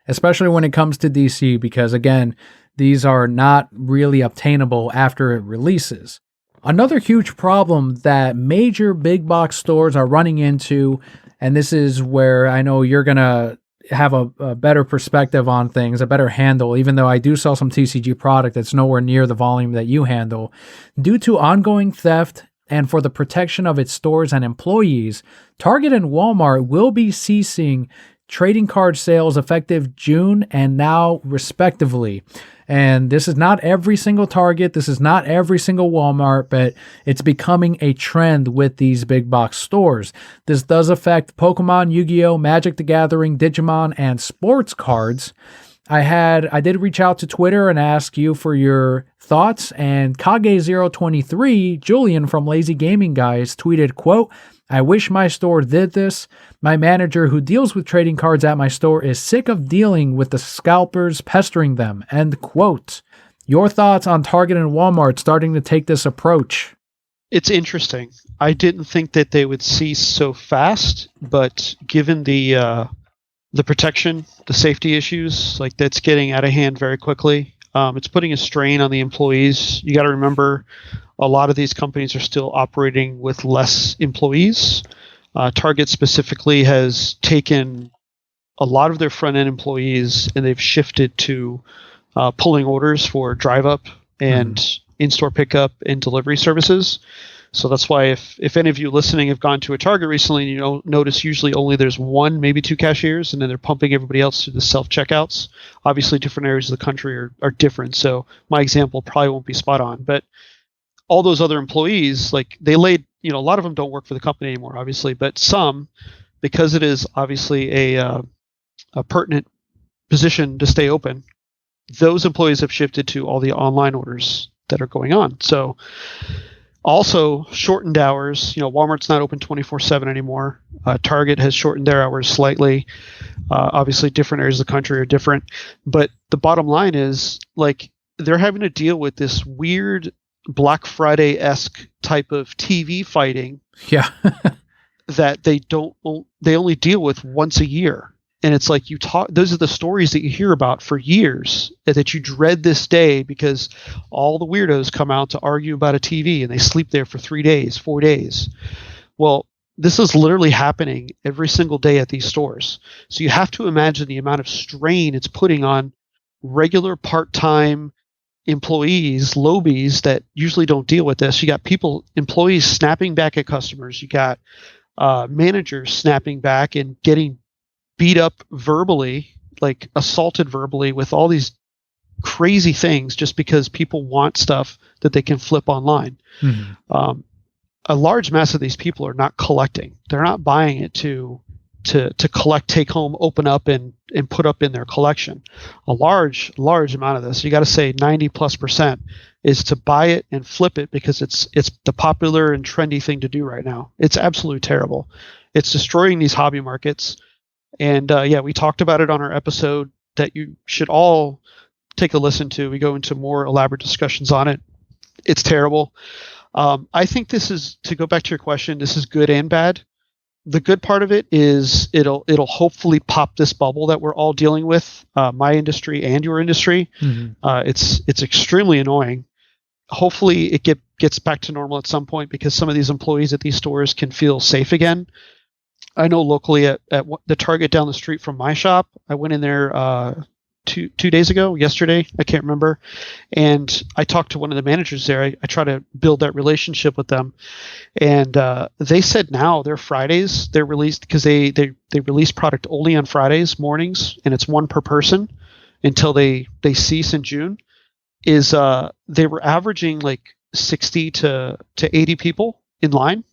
Especially when it comes to DC, because again, these are not really obtainable after it releases. Another huge problem that major big box stores are running into, and this is where I know you're going to have a better perspective on things, a better handle, even though I do sell some TCG product that's nowhere near the volume that you handle. Due to ongoing theft and for the protection of its stores and employees, Target and Walmart will be ceasing trading card sales effective June and now respectively. And this is not every single Target, this is not every single Walmart, but it's becoming a trend with these big box stores. This does affect Pokemon, Yu-Gi-Oh!, Magic the Gathering, Digimon, and sports cards. I did reach out to Twitter and ask you for your thoughts, and Kage023, Julian from Lazy Gaming Guys, tweeted, quote, "I wish my store did this. My manager who deals with trading cards at my store is sick of dealing with the scalpers pestering them." End quote. Your thoughts on Target and Walmart starting to take this approach? It's interesting. I didn't think that they would cease so fast, but given the protection, the safety issues, like that's getting out of hand very quickly. It's putting a strain on the employees. You got to remember, a lot of these companies are still operating with less employees. Target specifically has taken a lot of their front-end employees and they've shifted to pulling orders for drive-up and in-store pickup and delivery services. So that's why if any of you listening have gone to a Target recently, and you notice usually only there's one, maybe two cashiers, and then they're pumping everybody else through the self-checkouts. Obviously, different areas of the country are different, so my example probably won't be spot on. But all those other employees, like they laid, a lot of them don't work for the company anymore, obviously, but some, because it is obviously a pertinent position to stay open, those employees have shifted to all the online orders that are going on. So also shortened hours. Walmart's not open 24/7 anymore. Target has shortened their hours slightly. Obviously, different areas of the country are different. But the bottom line is, like, they're having to deal with this weird Black Friday-esque type of TV fighting. Yeah. that they only deal with once a year. And it's like those are the stories that you hear about for years, that you dread this day because all the weirdos come out to argue about a TV and they sleep there for 3 days, 4 days. Well, this is literally happening every single day at these stores. So you have to imagine the amount of strain it's putting on regular part-time employees, lobies that usually don't deal with this. You got employees snapping back at customers. You got managers snapping back and getting beat up verbally, like assaulted verbally with all these crazy things just because people want stuff that they can flip online. A large mass of these people are not collecting. They're not buying it to collect, take home, open up and put up in their collection. A large amount of this, you got to say 90+%, is to buy it and flip it because it's the popular and trendy thing to do right now. It's absolutely terrible. It's destroying these hobby markets. And we talked about it on our episode that you should all take a listen to. We go into more elaborate discussions on it. It's terrible. I think this is, to go back to your question, this is good and bad. The good part of it is it'll hopefully pop this bubble that we're all dealing with, my industry and your industry. It's extremely annoying. Hopefully it gets back to normal at some point because some of these employees at these stores can feel safe again. I know locally at the Target down the street from my shop, I went in there two days ago, yesterday, I can't remember, and I talked to one of the managers there. I try to build that relationship with them, and they said now their Fridays, they're released because they release product only on Fridays mornings, and it's one per person until they cease in June. They were averaging like 60 to 80 people in line,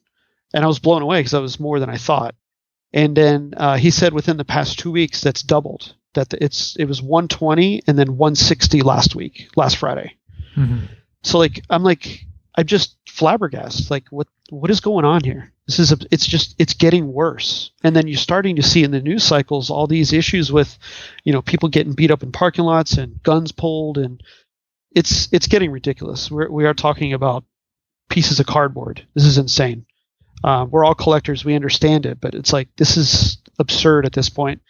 and I was blown away because that was more than I thought. And then he said within the past 2 weeks, that's doubled. That it was 120 and then 160 last Friday. So I'm just flabbergasted. Like what is going on here? It's getting worse. And then you're starting to see in the news cycles all these issues with, people getting beat up in parking lots and guns pulled, and it's getting ridiculous. We are talking about pieces of cardboard. This is insane. We're all collectors. We understand it, but it's like, this is absurd at this point.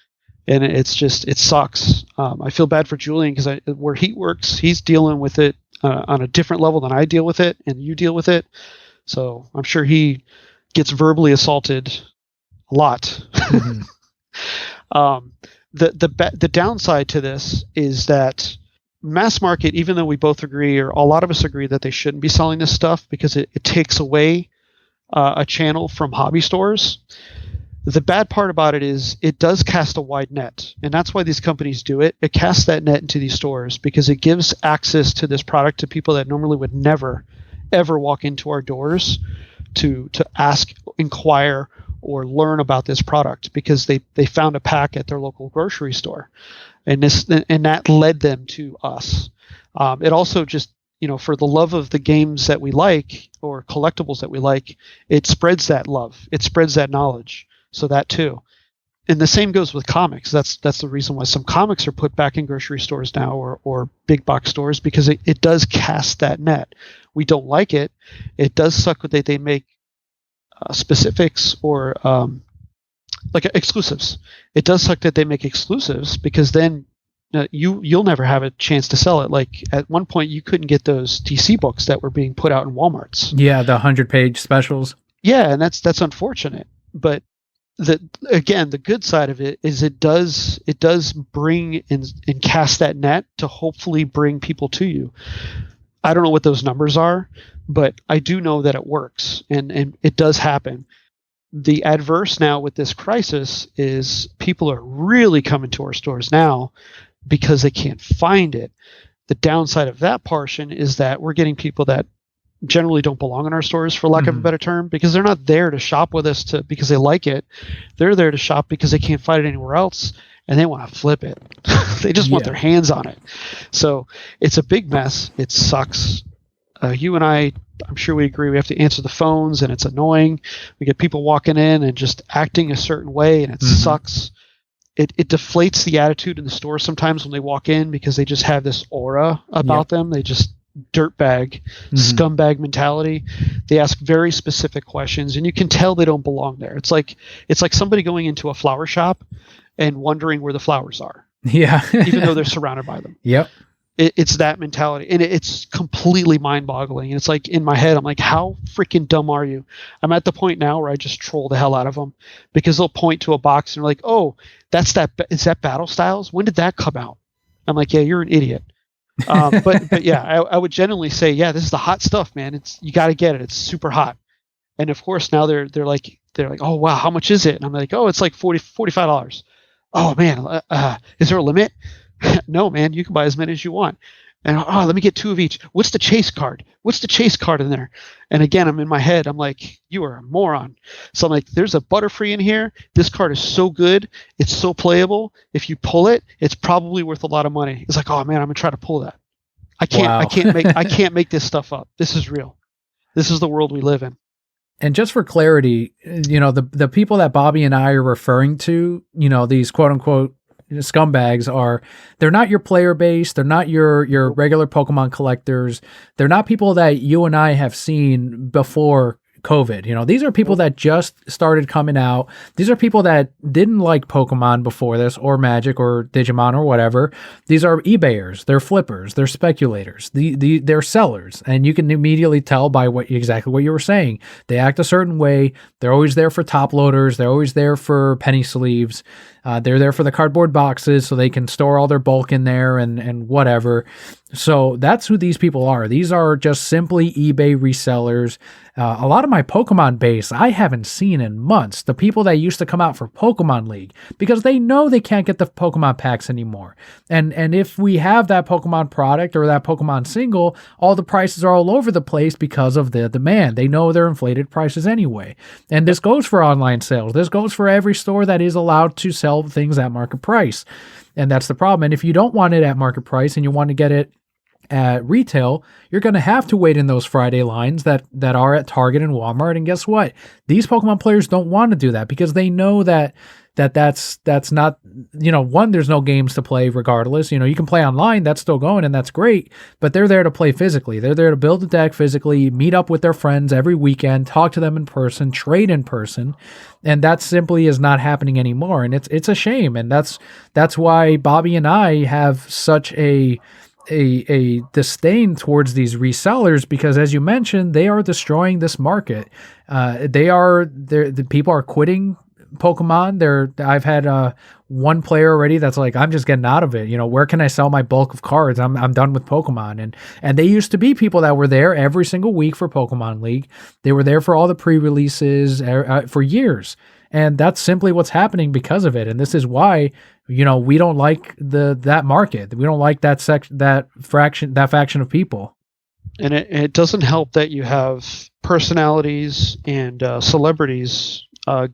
And it sucks. I feel bad for Julian because where he works, he's dealing with it on a different level than I deal with it, and you deal with it. So I'm sure he gets verbally assaulted a lot. Mm-hmm. The downside to this is that mass market, even though we both agree, or a lot of us agree, that they shouldn't be selling this stuff because it takes away a channel from hobby stores. The bad part about it is it does cast a wide net, and that's why these companies do it. It casts that net into these stores because it gives access to this product to people that normally would never, ever walk into our doors to ask, inquire, or learn about this product because they found a pack at their local grocery store, and that led them to us. It also just, for the love of the games that we like or collectibles that we like, it spreads that love. It spreads that knowledge. So that too. And the same goes with comics. That's the reason why some comics are put back in grocery stores now or big box stores, because it does cast that net. We don't like it. It does suck that they make specifics or like exclusives. It does suck that they make exclusives because then you'll never have a chance to sell it. Like at one point you couldn't get those DC books that were being put out in Walmarts. Yeah, the 100-page specials. Yeah, and that's unfortunate. But the good side of it is it does bring and cast that net to hopefully bring people to you. I don't know what those numbers are, but I do know that it works and it does happen. The adverse now with this crisis is people are really coming to our stores now because they can't find it. The downside of that portion is that we're getting people that generally don't belong in our stores, for lack of a better term, because they're not there to shop with us because they like it. They're there to shop because they can't find it anywhere else and they want to flip it. They just want their hands on it. So it's a big mess. It sucks. You and I'm sure we agree, we have to answer the phones and it's annoying. We get people walking in and just acting a certain way and it sucks. It deflates the attitude in the store sometimes when they walk in because they just have this aura about them. They just dirtbag, scumbag mentality. They ask very specific questions and you can tell they don't belong there. It's like somebody going into a flower shop and wondering where the flowers are. Yeah. Even though they're surrounded by them. Yep. It's that mentality, and it's completely mind-boggling. And it's like in my head, I'm like, how freaking dumb are you? I'm at the point now where I just troll the hell out of them because they'll point to a box and they're like, oh, is that Battle Styles? When did that come out? I'm like, yeah, you're an idiot. But yeah, I would generally say, yeah, this is the hot stuff, man. You got to get it. It's super hot. And of course now they're like, oh wow, how much is it? And I'm like, oh, it's like $45. Oh man, is there a limit? No, man, you can buy as many as you want. And let me get 2 of each. What's the chase card? What's the chase card in there? And again, I'm in my head. I'm like, you are a moron. So I'm like, there's a Butterfree in here. This card is so good. It's so playable. If you pull it, it's probably worth a lot of money. It's like, oh man, I'm gonna try to pull that. I can't make this stuff up. This is real. This is the world we live in. And just for clarity, the people that Bobby and I are referring to, these quote unquote scumbags they're not your player base. They're not your regular Pokemon collectors. They're not people that you and I have seen before COVID. These are people that just started coming out. These are people that didn't like Pokemon before this, or Magic, or Digimon, or whatever. These are eBayers. They're flippers. They're speculators. They're sellers, and you can immediately tell by exactly what you were saying. They act a certain way. They're always there for top loaders. They're always there for penny sleeves. They're there for the cardboard boxes so they can store all their bulk in there and whatever. So that's who these people are. These are just simply eBay resellers. A lot of my Pokemon base I haven't seen in months. The people that used to come out for Pokemon League, because they know they can't get the Pokemon packs anymore. And if we have that Pokemon product or that Pokemon single, all the prices are all over the place because of the demand. They know they're inflated prices anyway. And this goes for online sales. This goes for every store that is allowed to sell things at market price. And that's the problem. And if you don't want it at market price and you want to get it at retail, you're going to have to wait in those Friday lines that are at Target and Walmart. And guess what? These Pokemon players don't want to do that because they know that's not, one, there's no games to play regardless. You can play online, that's still going and that's great, but they're there to play physically. They're there to build a deck physically, meet up with their friends every weekend, talk to them in person, trade in person. And that simply is not happening anymore. And it's a shame. And that's why Bobby and I have such a disdain towards these resellers, because as you mentioned, they are destroying this market. The people are quitting Pokemon. I've had one player already that's like, I'm just getting out of it. Where can I sell my bulk of cards? I'm done with Pokemon. And they used to be people that were there every single week for Pokemon League. They were there for all the pre-releases for years. And that's simply what's happening because of it. And this is why, we don't like that market. We don't like that faction of people. And it doesn't help that you have personalities and celebrities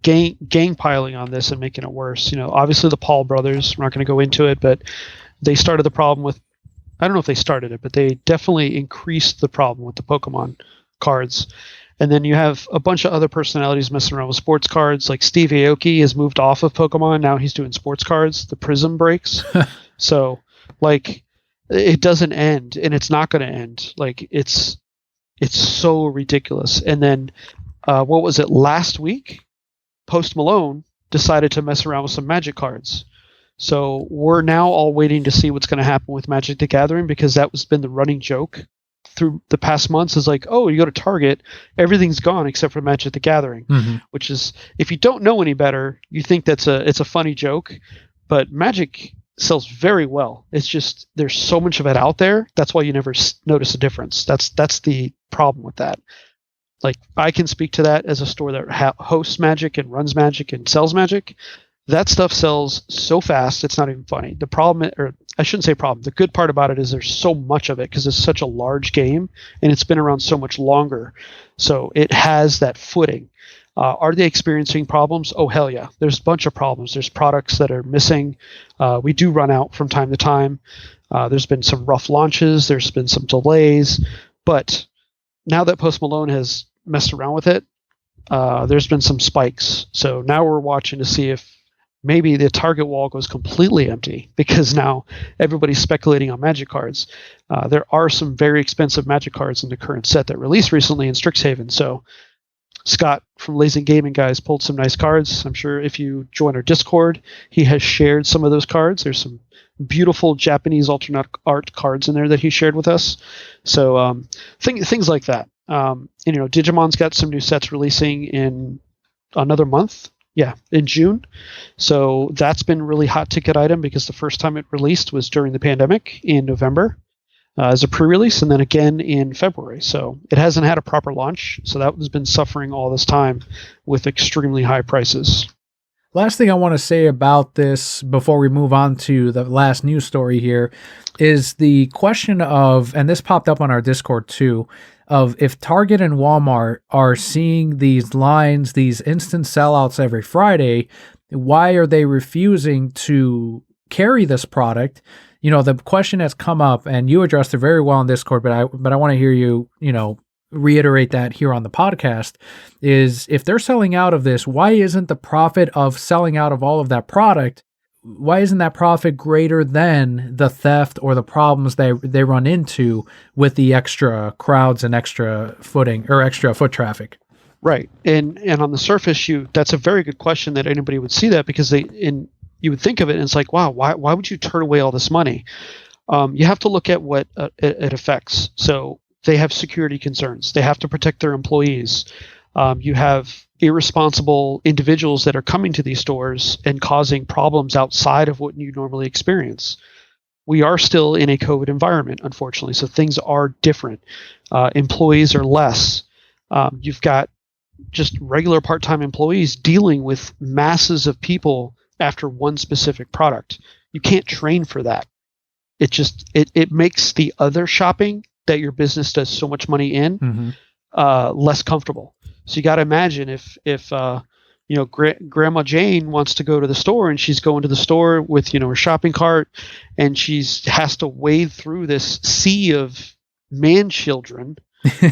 gang piling on this and making it worse. Obviously the Paul brothers, we're not going to go into it, but they started the problem with, I don't know if they started it, but they definitely increased the problem with the Pokemon cards. And then you have a bunch of other personalities messing around with sports cards. Like Steve Aoki has moved off of Pokemon. Now he's doing sports cards, the Prism breaks. So it doesn't end, and it's not going to end. It's so ridiculous. And then what was it, last week? Post Malone decided to mess around with some Magic cards. So we're now all waiting to see what's going to happen with Magic the Gathering, because that has been the running joke through the past months, is like, oh, you go to Target, everything's gone except for Magic the Gathering, which is, if you don't know any better, you think it's a funny joke, but Magic sells very well. It's just there's so much of it out there. That's why you never notice a difference. That's the problem with that. I can speak to that as a store that hosts Magic and runs Magic and sells Magic. That stuff sells so fast, it's not even funny. The problem, or I shouldn't say problem, the good part about it is there's so much of it because it's such a large game and it's been around so much longer. So it has that footing. Are they experiencing problems? Oh, hell yeah. There's a bunch of problems. There's products that are missing. We do run out from time to time. There's been some rough launches. There's been some delays. But now that Post Malone has messed around with it, there's been some spikes. So now we're watching to see if maybe the Target wall goes completely empty, because now everybody's speculating on Magic cards. There are some very expensive Magic cards in the current set that released recently in Strixhaven. So Scott from Lazy Gaming Guys pulled some nice cards. I'm sure if you join our Discord, he has shared some of those cards. There's some beautiful Japanese alternate art cards in there that he shared with us. So things like that. Digimon's got some new sets releasing in another month. Yeah, in June. So that's been a really hot ticket item, because the first time it released was during the pandemic in November as a pre-release, and then again in February. So it hasn't had a proper launch. So that has been suffering all this time with extremely high prices. Last thing I want to say about this before we move on to the last news story here is the question of, and this popped up on our Discord too, of if Target and Walmart are seeing these lines, these instant sellouts every Friday, why are they refusing to carry this product? The question has come up, and you addressed it very well in Discord, but I want to hear you, reiterate that here on the podcast, is if they're selling out of this, why isn't the profit of selling out of all of that product, why isn't that profit greater than the theft or the problems they run into with the extra crowds and extra footing or extra foot traffic? Right. And on the surface, that's a very good question that anybody would see that, because you would think of it and it's like, wow, why would you turn away all this money? You have to look at what it affects. So they have security concerns. They have to protect their employees. You have irresponsible individuals that are coming to these stores and causing problems outside of what you normally experience. We are still in a COVID environment, unfortunately, so things are different. Employees are less. You've got just regular part-time employees dealing with masses of people after one specific product. You can't train for that. It makes the other shopping that your business does so much money in less comfortable. So you got to imagine if Grandma Jane wants to go to the store, and she's going to the store with, her shopping cart, and has to wade through this sea of man children,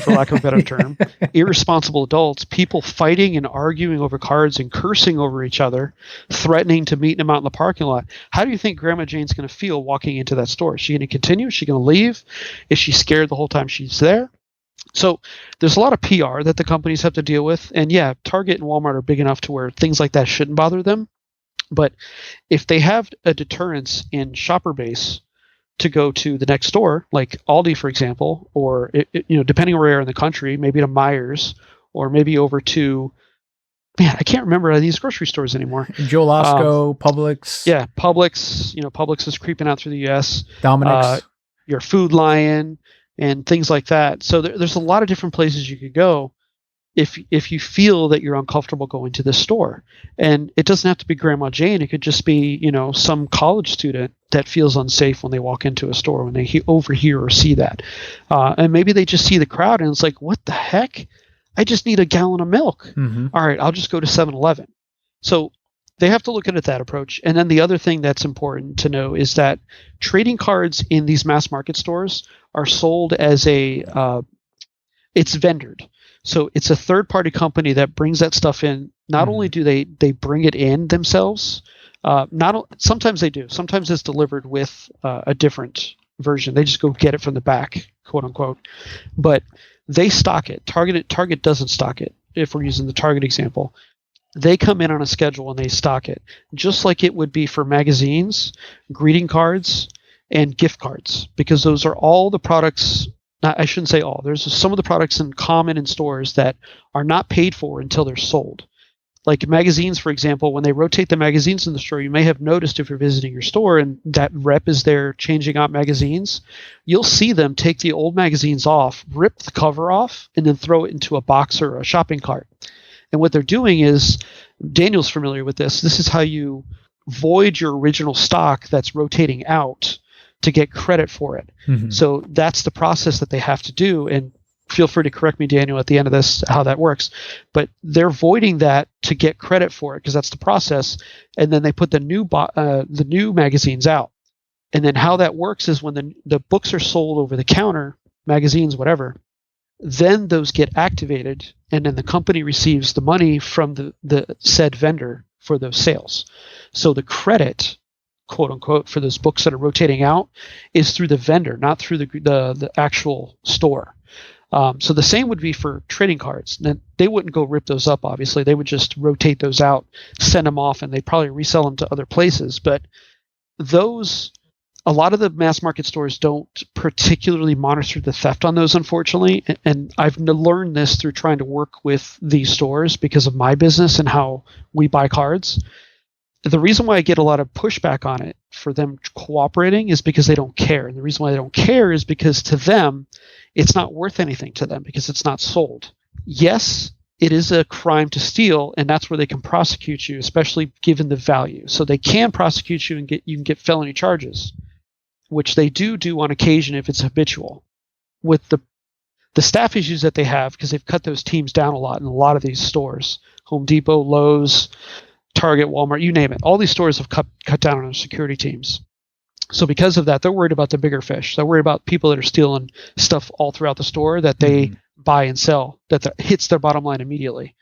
for lack of a better term, irresponsible adults, people fighting and arguing over cards and cursing over each other, threatening to meet them out in the parking lot. How do you think Grandma Jane's going to feel walking into that store? Is she going to continue? Is she going to leave? Is she scared the whole time she's there? So there's a lot of PR that the companies have to deal with. And yeah, Target and Walmart are big enough to where things like that shouldn't bother them. But if they have a deterrence in shopper base to go to the next store, like Aldi, for example, or, depending on where you're in the country, maybe to Myers, or maybe over to, I can't remember these grocery stores anymore. Joe Lasco, Publix. Yeah, Publix. Publix is creeping out through the U.S. Dominic's. Your Food Lion and things like that. So there's a lot of different places you could go if you feel that you're uncomfortable going to this store. And it doesn't have to be Grandma Jane. It could just be, some college student that feels unsafe when they walk into a store, when they overhear or see that. And maybe they just see the crowd and it's like, what the heck? I just need a gallon of milk. Mm-hmm. All right, I'll just go to 7-Eleven. So they have to look at it that approach. And then the other thing that's important to know is that trading cards in these mass market stores are sold as it's vendored. So it's a third-party company that brings that stuff in. Not only do they bring it in themselves, sometimes they do. Sometimes it's delivered with a different version. They just go get it from the back, quote unquote. But they stock it. Target doesn't stock it. If we're using the Target example, they come in on a schedule and they stock it, just like it would be for magazines, greeting cards, and gift cards, because those are all the products. I shouldn't say all. There's some of the products in common in stores that are not paid for until they're sold. Like magazines, for example, when they rotate the magazines in the store, you may have noticed if you're visiting your store and that rep is there changing out magazines, you'll see them take the old magazines off, rip the cover off, and then throw it into a box or a shopping cart. And what they're doing is, Daniel's familiar with this, this is how you void your original stock that's rotating out to get credit for it. Mm-hmm. So that's the process that they have to do. And feel free to correct me, Daniel, at the end of this, how that works. But they're voiding that to get credit for it, because that's the process. And then they put the new magazines out. And then how that works is when the books are sold over the counter, magazines, whatever, then those get activated, and then the company receives the money from the said vendor for those sales. So the credit, quote unquote, for those books that are rotating out is through the vendor, not through the actual store. So the same would be for trading cards. Now, they wouldn't go rip those up, obviously. They would just rotate those out, send them off, and they'd probably resell them to other places. But a lot of the mass market stores don't particularly monitor the theft on those, unfortunately. And I've learned this through trying to work with these stores because of my business and how we buy cards. The reason why I get a lot of pushback on it for them cooperating is because they don't care. And the reason why they don't care is because to them, it's not worth anything to them because it's not sold. Yes, it is a crime to steal, and that's where they can prosecute you, especially given the value. So they can prosecute you and you can get felony charges, which they do on occasion if it's habitual. With the staff issues that they have, because they've cut those teams down a lot in a lot of these stores, Home Depot, Lowe's, Target, Walmart, you name it. All these stores have cut down on their security teams. So because of that, they're worried about the bigger fish. They're worried about people that are stealing stuff all throughout the store that they buy and sell, that hits their bottom line immediately.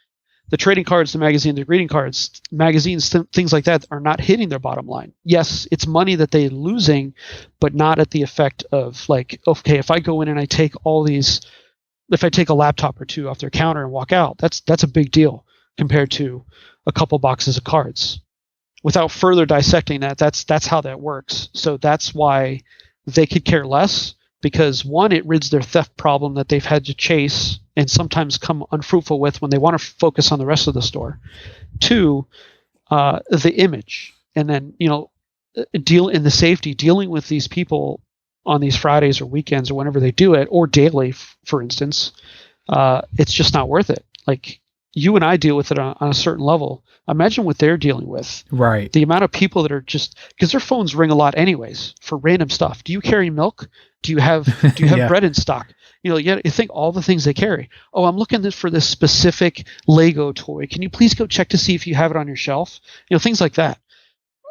The trading cards, the magazine, the greeting cards, magazines, things like that are not hitting their bottom line. Yes, it's money that they're losing, but not at the effect of like, okay, if I go in and I take if I take a laptop or two off their counter and walk out, that's a big deal compared to a couple boxes of cards. Without further dissecting that's how that works. So that's why they could care less, because one, it rids their theft problem that they've had to chase and sometimes come unfruitful with when they want to focus on the rest of the store. Two, the image, and then deal in the safety, dealing with these people on these Fridays or weekends or whenever they do it, or daily, for instance. It's just not worth it. Like, you and I deal with it on a certain level. Imagine what they're dealing with. Right. The amount of people that are just, because their phones ring a lot anyways for random stuff. Do you carry milk? Do you have Yeah. bread in stock? You think all the things they carry. Oh, I'm looking for this specific Lego toy. Can you please go check to see if you have it on your shelf? Things like that.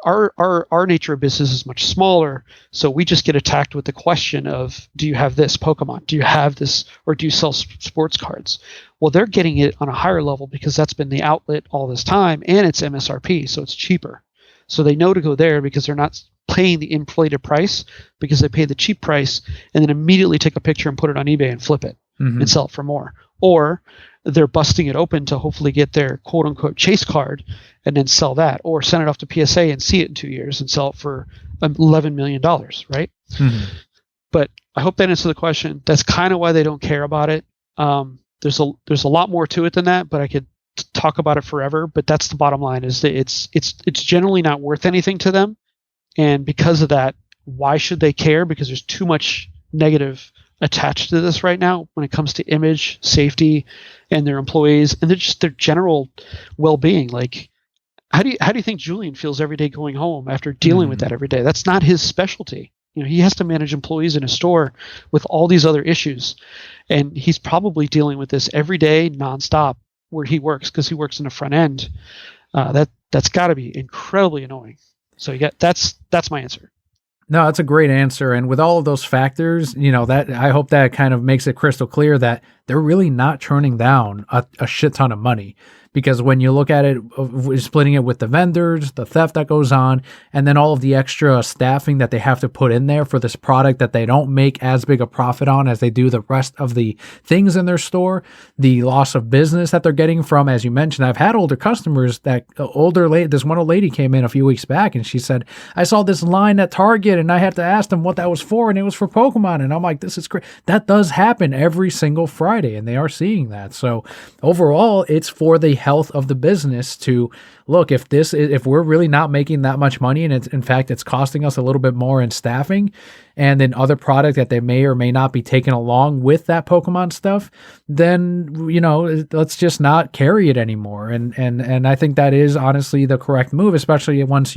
Our nature of business is much smaller, so we just get attacked with the question of, do you have this Pokemon? Do you have this, or do you sell sports cards? Well, they're getting it on a higher level because that's been the outlet all this time, and it's MSRP, so it's cheaper. So they know to go there because they're not paying the inflated price, because they pay the cheap price and then immediately take a picture and put it on eBay and flip it and sell it for more. Or they're busting it open to hopefully get their quote unquote chase card and then sell that, or send it off to PSA and see it in 2 years and sell it for $11 million, right? But I hope that answers the question. That's kind of why they don't care about it. There's a lot more to it than that, but I could talk about it forever. But that's the bottom line, is that it's generally not worth anything to them. And because of that, why should they care? Because there's too much negative attached to this right now when it comes to image, safety, and their employees, and their general well-being. Like, how do you think Julian feels every day going home after dealing with that every day? That's not his specialty. He has to manage employees in a store with all these other issues, and he's probably dealing with this every day, nonstop, where he works, because he works in the front end. That's got to be incredibly annoying. So that's my answer. No, that's a great answer. And with all of those factors, that I hope that kind of makes it crystal clear that they're really not turning down a shit ton of money. Because when you look at it, splitting it with the vendors, the theft that goes on, and then all of the extra staffing that they have to put in there for this product that they don't make as big a profit on as they do the rest of the things in their store, the loss of business that they're getting from, as you mentioned, I've had older customers this one old lady came in a few weeks back and she said, I saw this line at Target and I had to ask them what that was for, and it was for Pokemon. And I'm like, this is great. That does happen every single Friday, and they are seeing that. So overall, it's for the health of the business to look, if we're really not making that much money, and in fact it's costing us a little bit more in staffing and then other product that they may or may not be taking along with that Pokemon stuff, then let's just not carry it anymore. And I think that is honestly the correct move, especially once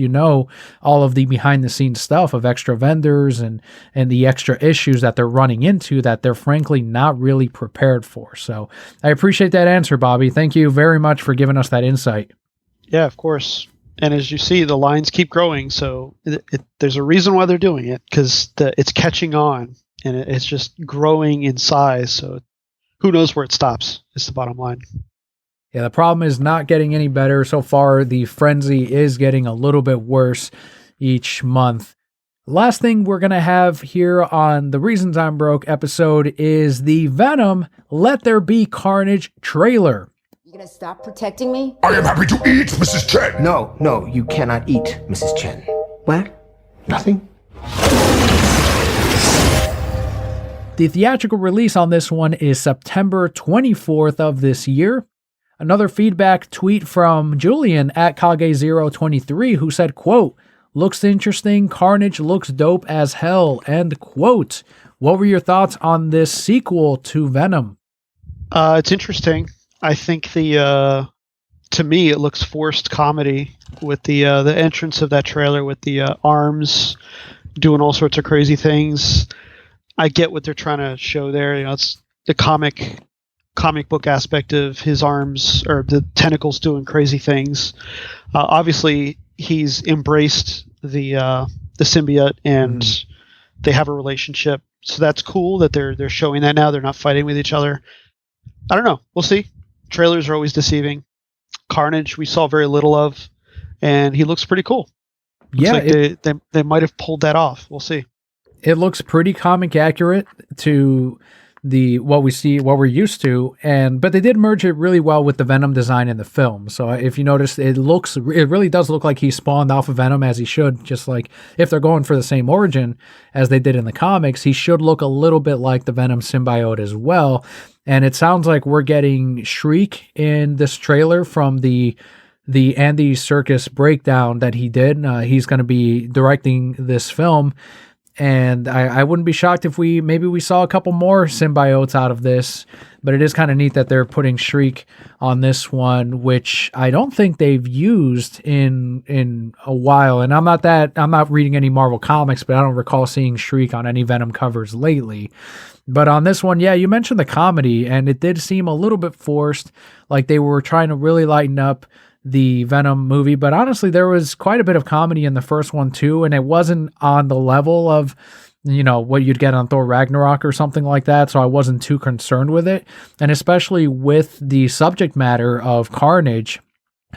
all of the behind the scenes stuff of extra vendors and the extra issues that they're running into that they're frankly not really prepared for. So I appreciate that answer, Bobby. Thank you very much for giving us that insight. Yeah, of course. And as you see, the lines keep growing. So there's a reason why they're doing it, because it's catching on and it's just growing in size. So who knows where it stops is the bottom line. Yeah, the problem is not getting any better. So far, the frenzy is getting a little bit worse each month. Last thing we're going to have here on the Reasons I'm Broke episode is the Venom Let There Be Carnage trailer. You gonna stop protecting me? I am happy to eat, Mrs. Chen. No, you cannot eat, Mrs. Chen. What? Nothing? The theatrical release on this one is September 24th of this year. Another feedback tweet from Julian at Kage023 who said, quote, looks interesting, Carnage looks dope as hell, end quote. What were your thoughts on this sequel to Venom? It's interesting. I think to me, it looks forced comedy with the entrance of that trailer with the arms doing all sorts of crazy things. I get what they're trying to show there. It's the comic book aspect of his arms or the tentacles doing crazy things. Obviously, he's embraced the symbiote and they have a relationship. So that's cool that they're showing that now. They're not fighting with each other. I don't know. We'll see. Trailers are always deceiving. Carnage we saw very little of, and he looks pretty cool. Looks like they might have pulled that off. We'll see. It looks pretty comic accurate to what we're used to, but they did merge it really well with the Venom design in the film. So if you notice, it really does look like he spawned off of Venom as he should. Just like if they're going for the same origin as they did in the comics, he should look a little bit like the Venom symbiote as well. And it sounds like we're getting Shriek in this trailer from the Andy Serkis breakdown that he did. He's going to be directing this film. And I wouldn't be shocked if maybe we saw a couple more symbiotes out of this, but it is kind of neat that they're putting Shriek on this one, which I don't think they've used in a while. And I'm not reading any Marvel comics, but I don't recall seeing Shriek on any Venom covers lately. But on this one, yeah, you mentioned the comedy, and it did seem a little bit forced, like they were trying to really lighten up the Venom movie, but honestly, there was quite a bit of comedy in the first one too, and it wasn't on the level of, what you'd get on Thor Ragnarok or something like that, so I wasn't too concerned with it, and especially with the subject matter of Carnage,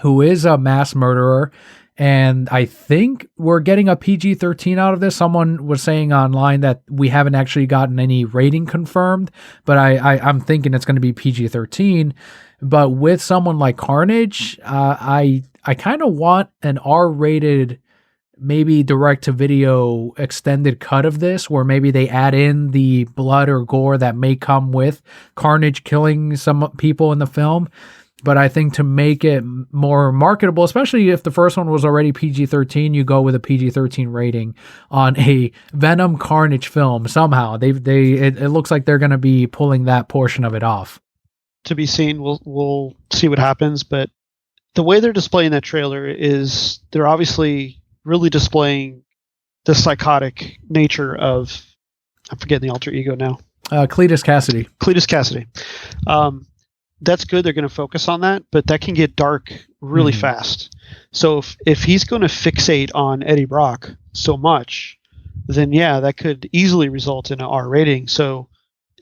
who is a mass murderer, and I think we're getting a PG-13 out of this. Someone was saying online that we haven't actually gotten any rating confirmed, but I'm thinking it's going to be PG-13. But with someone like Carnage, I kind of want an R-rated, maybe direct-to-video extended cut of this, where maybe they add in the blood or gore that may come with Carnage killing some people in the film. But I think to make it more marketable, especially if the first one was already PG-13, you go with a PG-13 rating on a Venom Carnage film. Somehow, it looks like they're going to be pulling that portion of it off. To be seen. We'll see what happens, but the way they're displaying that trailer is they're obviously really displaying the psychotic nature of, I'm forgetting the alter ego now. Cletus Cassidy. Cletus Cassidy. That's good. They're going to focus on that, but that can get dark really fast. So if he's going to fixate on Eddie Brock so much, then yeah, that could easily result in an R rating. So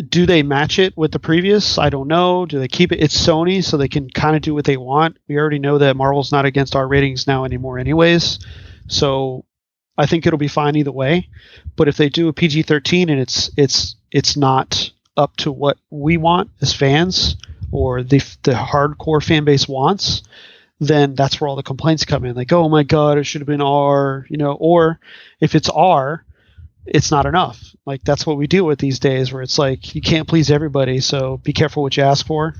do they match it with the previous? I don't know. Do they keep it? It's Sony, so they can kind of do what they want. We already know that Marvel's not against R ratings now anymore anyways. So I think it'll be fine either way. But if they do a PG-13 and it's not up to what we want as fans or the hardcore fan base wants, then that's where all the complaints come in. Like, oh my God, it should have been R, or if it's R, it's not enough. Like, that's what we deal with these days, where it's like you can't please everybody, so be careful what you ask for.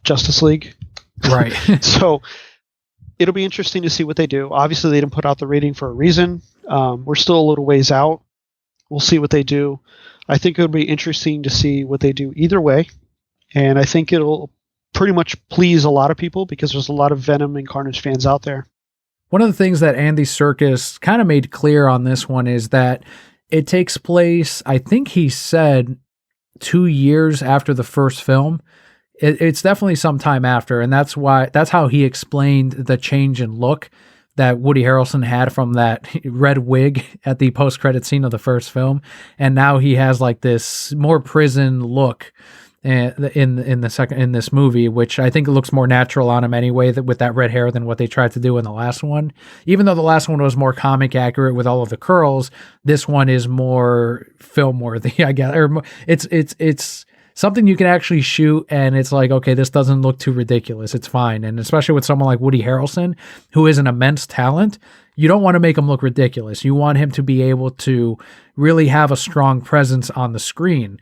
Justice League. Right. So it'll be interesting to see what they do. Obviously, they didn't put out the rating for a reason. We're still a little ways out. We'll see what they do. I think it'll be interesting to see what they do either way. And I think it'll pretty much please a lot of people because there's a lot of Venom and Carnage fans out there. One of the things that Andy Serkis kind of made clear on this one is that it takes place, I think he said, 2 years after the first film. It's definitely some time after, and that's how he explained the change in look that Woody Harrelson had from that red wig at the post-credit scene of the first film, and now he has like this more prison look in this movie, which I think looks more natural on him anyway, with that red hair than what they tried to do in the last one. Even though the last one was more comic accurate with all of the curls, this one is more film worthy, I guess. Or it's something you can actually shoot, and it's like, okay, this doesn't look too ridiculous. It's fine. And especially with someone like Woody Harrelson, who is an immense talent, you don't want to make him look ridiculous. You want him to be able to really have a strong presence on the screen.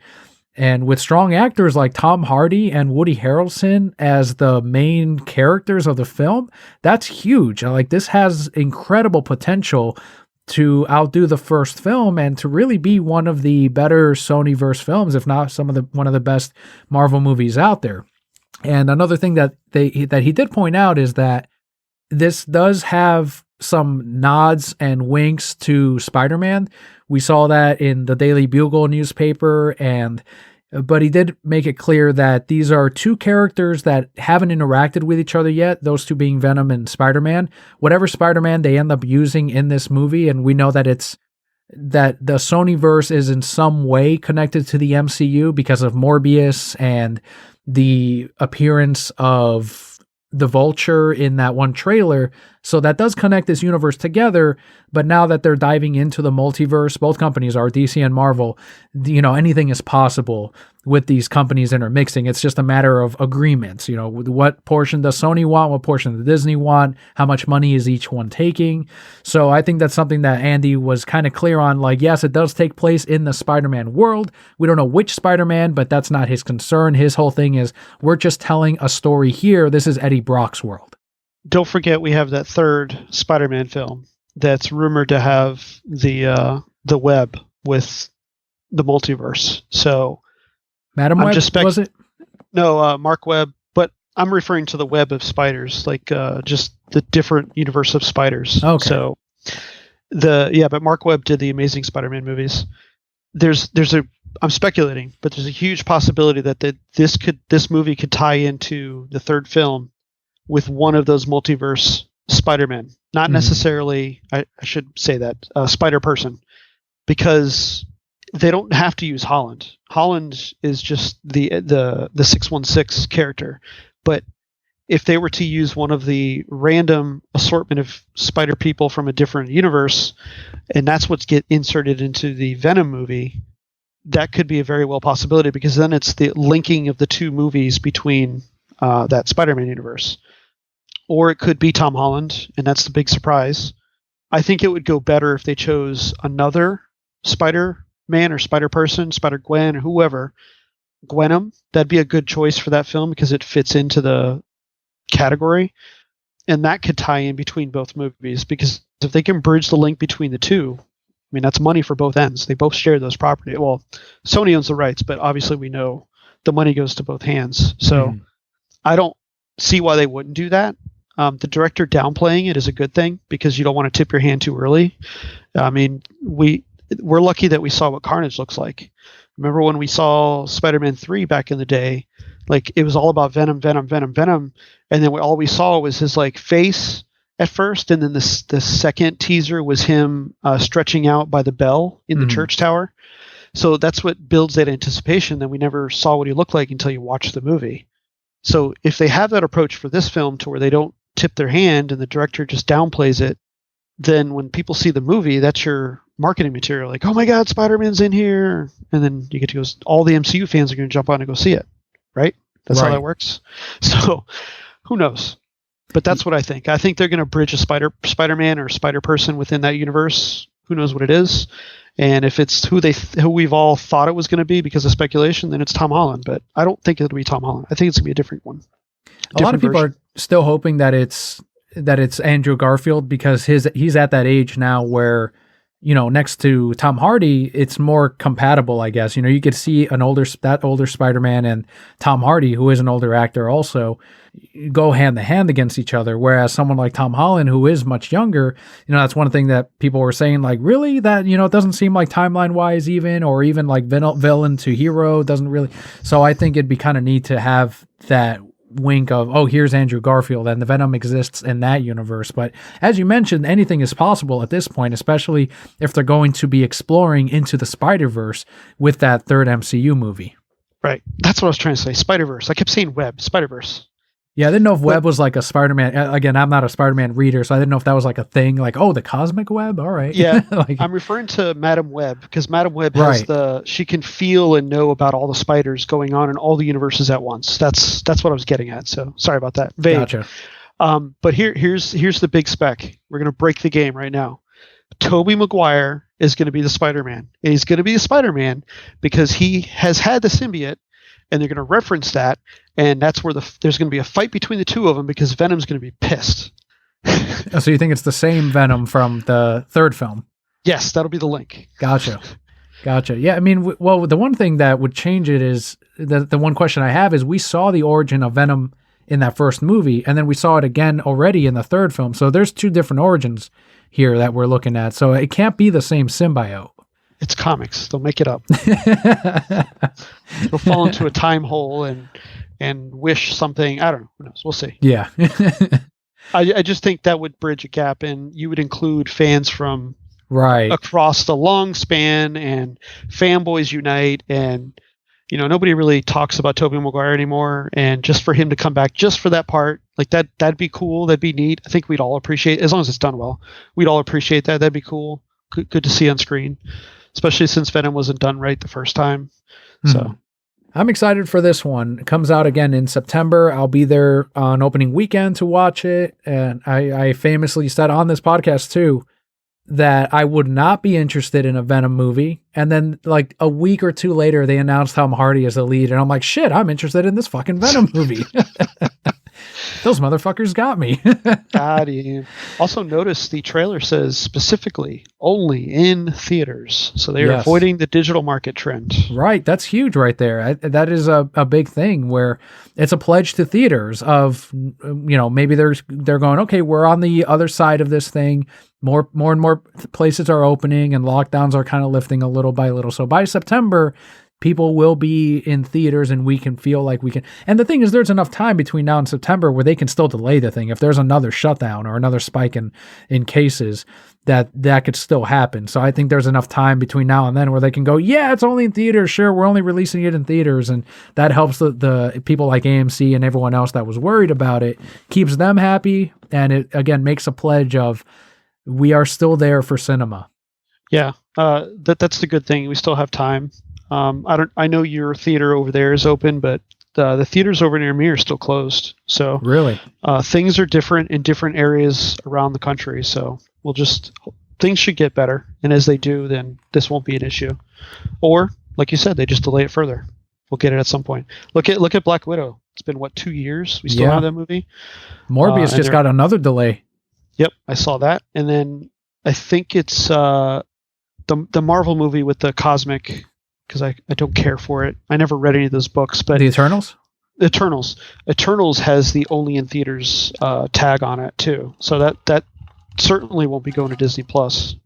And with strong actors like Tom Hardy and Woody Harrelson as the main characters of the film, that's huge. Like, this has incredible potential to outdo the first film and to really be one of the better Sonyverse films, if not one of the best Marvel movies out there. And another thing that he did point out is that this does have some nods and winks to Spider-Man. We saw that in the Daily Bugle newspaper, but he did make it clear that these are two characters that haven't interacted with each other yet, those two being Venom and Spider-Man. Whatever Spider-Man they end up using in this movie, and we know that that the Sonyverse is in some way connected to the MCU because of Morbius and the appearance of the Vulture in that one trailer. So that does connect this universe together. But now that they're diving into the multiverse, both companies are, DC and Marvel, anything is possible with these companies intermixing. It's just a matter of agreements. What portion does Sony want? What portion does Disney want? How much money is each one taking? So I think that's something that Andy was kind of clear on. Like, yes, it does take place in the Spider-Man world. We don't know which Spider-Man, but that's not his concern. His whole thing is, we're just telling a story here. This is Eddie Brock's world. Don't forget, we have that third Spider-Man film that's rumored to have the web with the multiverse. So Madam I'm Web, just was it? no, Mark Webb, but I'm referring to the web of spiders, like just the different universe of spiders. Okay. So but Mark Webb did the Amazing Spider-Man movies. I'm speculating, but there's a huge possibility that this movie could tie into the third film with one of those multiverse Spider-Men. Not necessarily, I should say that, Spider-Person, because they don't have to use Holland. Holland is just the 616 character. But if they were to use one of the random assortment of spider people from a different universe, and that's what's get inserted into the Venom movie, that could be a very well possibility, because then it's the linking of the two movies between that Spider-Man universe. Or it could be Tom Holland, and that's the big surprise. I think it would go better if they chose another Spider-Man or Spider-Person, Spider-Gwen, or whoever. Gwenom, that'd be a good choice for that film because it fits into the category. And that could tie in between both movies, because if they can bridge the link between the two, I mean, that's money for both ends. They both share those property. Well, Sony owns the rights, but obviously we know the money goes to both hands. So I don't see why they wouldn't do that. The director downplaying it is a good thing, because you don't want to tip your hand too early. I mean, we're lucky that we saw what Carnage looks like. Remember when we saw Spider-Man 3 back in the day? Like, it was all about Venom, Venom, Venom, Venom, and then all we saw was his like face at first, and then the second teaser was him stretching out by the bell in the church tower. So that's what builds that anticipation. That we never saw what he looked like until you watch the movie. So if they have that approach for this film, to where they don't tip their hand and the director just downplays it, then when people see the movie, that's your marketing material. Like, oh my God, Spider-Man's in here. And then you get to go, all the MCU fans are going to jump on and go see it. Right? That's how that works. So who knows? But that's what I think. I think they're going to bridge a Spider-Man or Spider-Person within that universe. Who knows what it is? And if it's who we've all thought it was going to be because of speculation, then it's Tom Holland. But I don't think it'll be Tom Holland. I think it's going to be a different one. A lot of people are still hoping that it's Andrew Garfield, because he's at that age now where, next to Tom Hardy, it's more compatible, I guess. You could see that older Spider-Man and Tom Hardy, who is an older actor also, go hand to hand against each other. Whereas someone like Tom Holland, who is much younger, that's one thing that people were saying, like, really, that, it doesn't seem like timeline wise or even like villain to hero doesn't really. So I think it'd be kind of neat to have that wink of, oh, here's Andrew Garfield and the Venom exists in that universe. But as you mentioned, anything is possible at this point, especially if they're going to be exploring into the Spider-Verse with that third MCU movie. Right. That's what I was trying to say. Spider-Verse. I kept saying web. Spider-Verse. Yeah, I didn't know if web was like a Spider-Man. Again, I'm not a Spider-Man reader, so I didn't know if that was like a thing. Like, oh, the cosmic web? All right. Yeah, I'm referring to Madam Web, because Madam Web has she can feel and know about all the spiders going on in all the universes at once. That's what I was getting at. So sorry about that. Vague. Gotcha. But here's the big spec. We're going to break the game right now. Tobey Maguire is going to be the Spider-Man. And he's going to be the Spider-Man because he has had the symbiote, and they're going to reference that, and that's where there's going to be a fight between the two of them, because Venom's going to be pissed. So you think it's the same Venom from the third film? Yes, that'll be the link. Gotcha. Yeah, I mean, well, the one thing that would change it is, the one question I have is, we saw the origin of Venom in that first movie, and then we saw it again already in the third film. So there's two different origins here that we're looking at. So it can't be the same symbiote. It's comics. They'll make it up. They'll fall into a time hole and wish something. I don't know. Who knows? We'll see. Yeah. I just think that would bridge a gap, and you would include fans from across the long span, and fanboys unite, and nobody really talks about Tobey Maguire anymore, and just for him to come back just for that part, like that'd be cool. That'd be neat. I think we'd all appreciate, as long as it's done well, we'd all appreciate that. That'd be cool. Good to see on screen, especially since Venom wasn't done right the first time. So I'm excited for this one. It comes out again in September. I'll be there on opening weekend to watch it. And I famously said on this podcast too, that I would not be interested in a Venom movie. And then like a week or two later, they announced Tom Hardy as the lead. And I'm like, shit, I'm interested in this fucking Venom movie. Those motherfuckers got me. God, you. Also, notice the trailer says specifically only in theaters, so they are Yes. avoiding the digital market trend. Right, that's huge right there. That is a big thing where it's a pledge to theaters of, maybe they're going, okay, we're on the other side of this thing. More and more places are opening and lockdowns are kind of lifting a little by little. So by September, people will be in theaters and we can feel like we can. And the thing is, there's enough time between now and September where they can still delay the thing. If there's another shutdown or another spike in cases, that could still happen. So I think there's enough time between now and then where they can go, yeah, it's only in theaters. Sure, we're only releasing it in theaters. And that helps the people like AMC and everyone else that was worried about it, keeps them happy. And it, again, makes a pledge of we are still there for cinema. Yeah, that's the good thing. We still have time. I know your theater over there is open, but the theaters over near me are still closed. So Really? things are different in different areas around the country. So things should get better. And as they do, then this won't be an issue. Or, like you said, they just delay it further. We'll get it at some point. Look at Black Widow. It's been 2 years? We still have that movie. Morbius just got another delay. Yep, I saw that. And then I think it's the Marvel movie with the cosmic, because I don't care for it. I never read any of those books. But The Eternals? Eternals has the only in theaters tag on it too. So that certainly won't be going to Disney Plus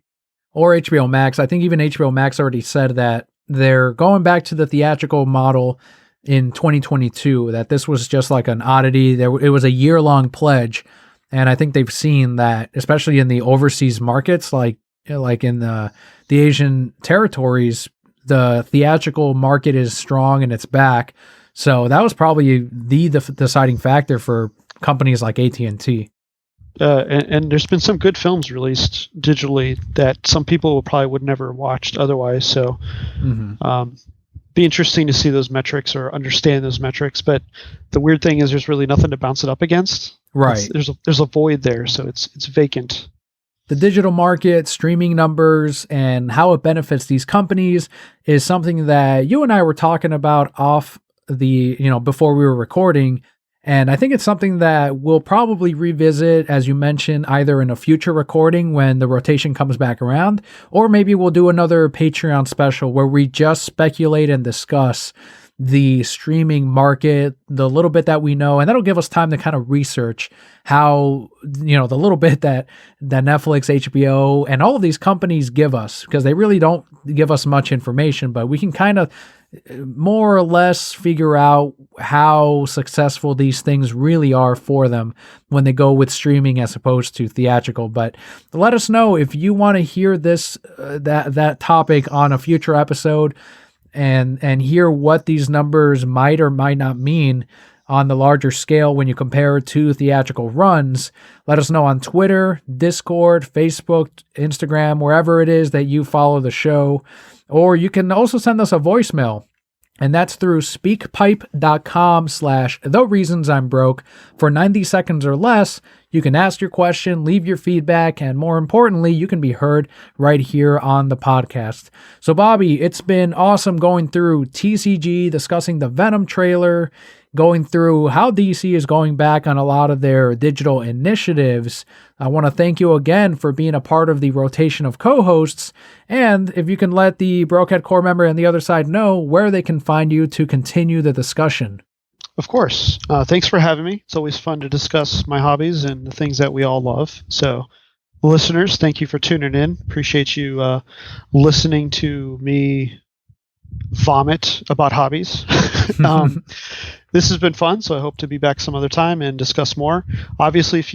or HBO Max. I think even HBO Max already said that they're going back to the theatrical model in 2022, that this was just like an oddity. It was a year-long pledge. And I think they've seen that, especially in the overseas markets, like in the Asian territories, the theatrical market is strong and it's back. So that was probably the deciding factor for companies like AT&T. And there's been some good films released digitally that some people probably would never have watched otherwise. So be interesting to see those metrics or understand those metrics. But the weird thing is there's really nothing to bounce it up against. Right. There's a void there. So it's vacant. The digital market, streaming numbers, and how it benefits these companies is something that you and I were talking about off before we were recording. And I think it's something that we'll probably revisit, as you mentioned, either in a future recording when the rotation comes back around, or maybe we'll do another Patreon special where we just speculate and discuss the streaming market, the little bit that we know, and that'll give us time to kind of research how, the little bit that Netflix, HBO, and all of these companies give us, because they really don't give us much information, but we can kind of more or less figure out how successful these things really are for them when they go with streaming as opposed to theatrical. But let us know if you want to hear this, that topic on a future episode, and hear what these numbers might or might not mean on the larger scale when you compare it to theatrical runs. Let us know on Twitter, Discord, Facebook, Instagram, wherever it is that you follow the show. Or you can also send us a voicemail, and that's through speakpipe.com/thereasonsimBroke. For 90 seconds or less, you can ask your question, leave your feedback, and more importantly, you can be heard right here on the podcast. So Bobby, it's been awesome going through TCG, discussing the Venom trailer, going through how DC is going back on a lot of their digital initiatives. I want to thank you again for being a part of the rotation of co-hosts. And if you can let the Brokehead core member on the other side know where they can find you to continue the discussion. Of course. Thanks for having me. It's always fun to discuss my hobbies and the things that we all love. So, listeners, thank you for tuning in. Appreciate you listening to me vomit about hobbies. This has been fun, so I hope to be back some other time and discuss more. Obviously, if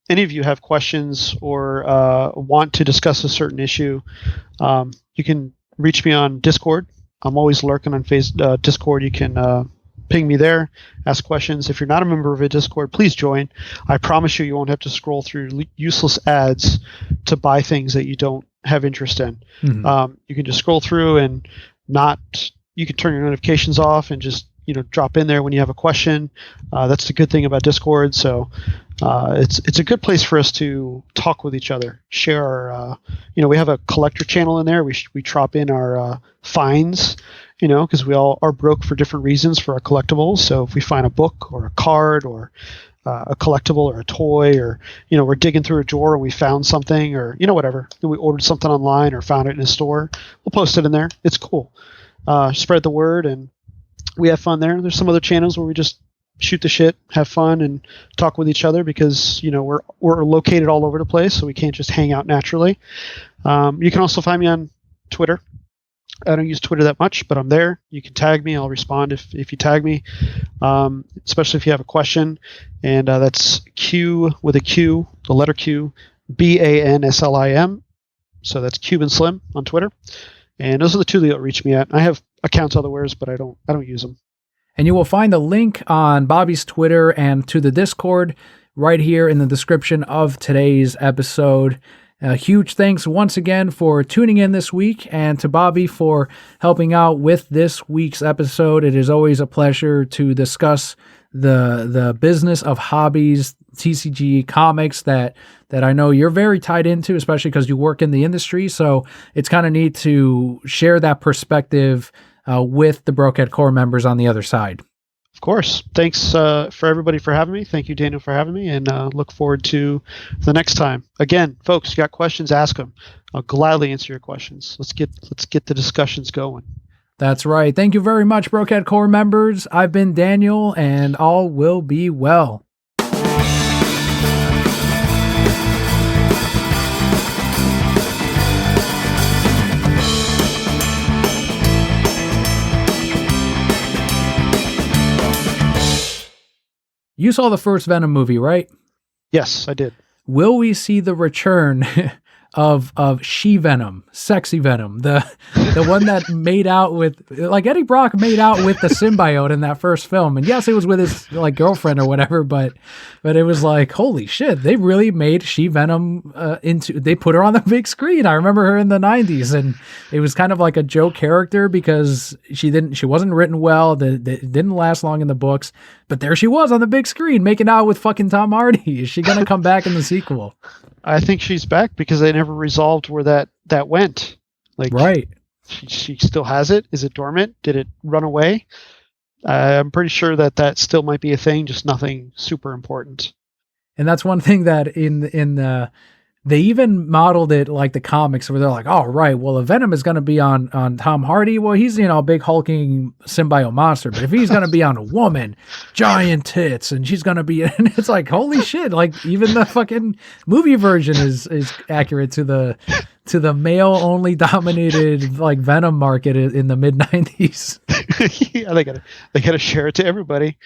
any of you have questions or want to discuss a certain issue, you can reach me on Discord. I'm always lurking on Discord. You can ping me there, ask questions. If you're not a member of a Discord, please join. I promise you won't have to scroll through useless ads to buy things that you don't have interest in. You can just scroll through and you can turn your notifications off and just drop in there when you have a question. That's the good thing about Discord. So it's a good place for us to talk with each other, share our we have a collector channel in there. We drop in our finds, because we all are broke for different reasons for our collectibles. So if we find a book or a card or a collectible or a toy, or we're digging through a drawer and we found something, or whatever. We ordered something online or found it in a store. We'll post it in there. It's cool. Spread the word, and we have fun there. There's some other channels where we just shoot the shit, have fun, and talk with each other because we're located all over the place, so we can't just hang out naturally. You can also find me on Twitter. I don't use Twitter that much, but I'm there. You can tag me. I'll respond if you tag me, especially if you have a question. And that's Q with a Q, the letter Q, BANSLIM. So that's Cuban Slim on Twitter. And those are the two that you'll reach me at. I have accounts otherwise, but I don't use them. And you will find a link on Bobby's Twitter and to the Discord right here in the description of today's episode. Huge thanks once again for tuning in this week, and to Bobby for helping out with this week's episode. It is always a pleasure to discuss the business of Hobbies, TCG, comics that I know you're very tied into, especially because you work in the industry. So it's kind of neat to share that perspective with the Brokehead Core members on the other side. Of course. Thanks for everybody for having me. Thank you, Daniel, for having me, and look forward to the next time. Again, folks, you got questions, ask them. I'll gladly answer your questions. Let's get the discussions going. That's right. Thank you very much, Brokehead Core members. I've been Daniel, and all will be well. You saw the first Venom movie, right? Yes, I did. Will we see the return of She-Venom, Sexy Venom, the one that made out with, like Eddie Brock made out with the symbiote in that first film? And yes, it was with his girlfriend or whatever, but it was like, holy shit, they really made She-Venom they put her on the big screen. I remember her in the 90s, and it was kind of like a joke character because she wasn't written well. It didn't last long in the books, but there she was on the big screen making out with fucking Tom Hardy. Is she going to come back in the sequel? I think she's back because they never resolved where that went. Right. She still has it. Is it dormant? Did it run away? I'm pretty sure that still might be a thing, just nothing super important. And that's one thing that they even modeled it like the comics where they're like, oh, right, well, if Venom is going to be on Tom Hardy, well, he's, a big hulking symbiote monster. But if he's going to be on a woman, giant tits, and she's going to be, and it's like, holy shit, like even the fucking movie version is accurate to the male only dominated like Venom market in the mid 90s. Yeah, they gotta share it to everybody.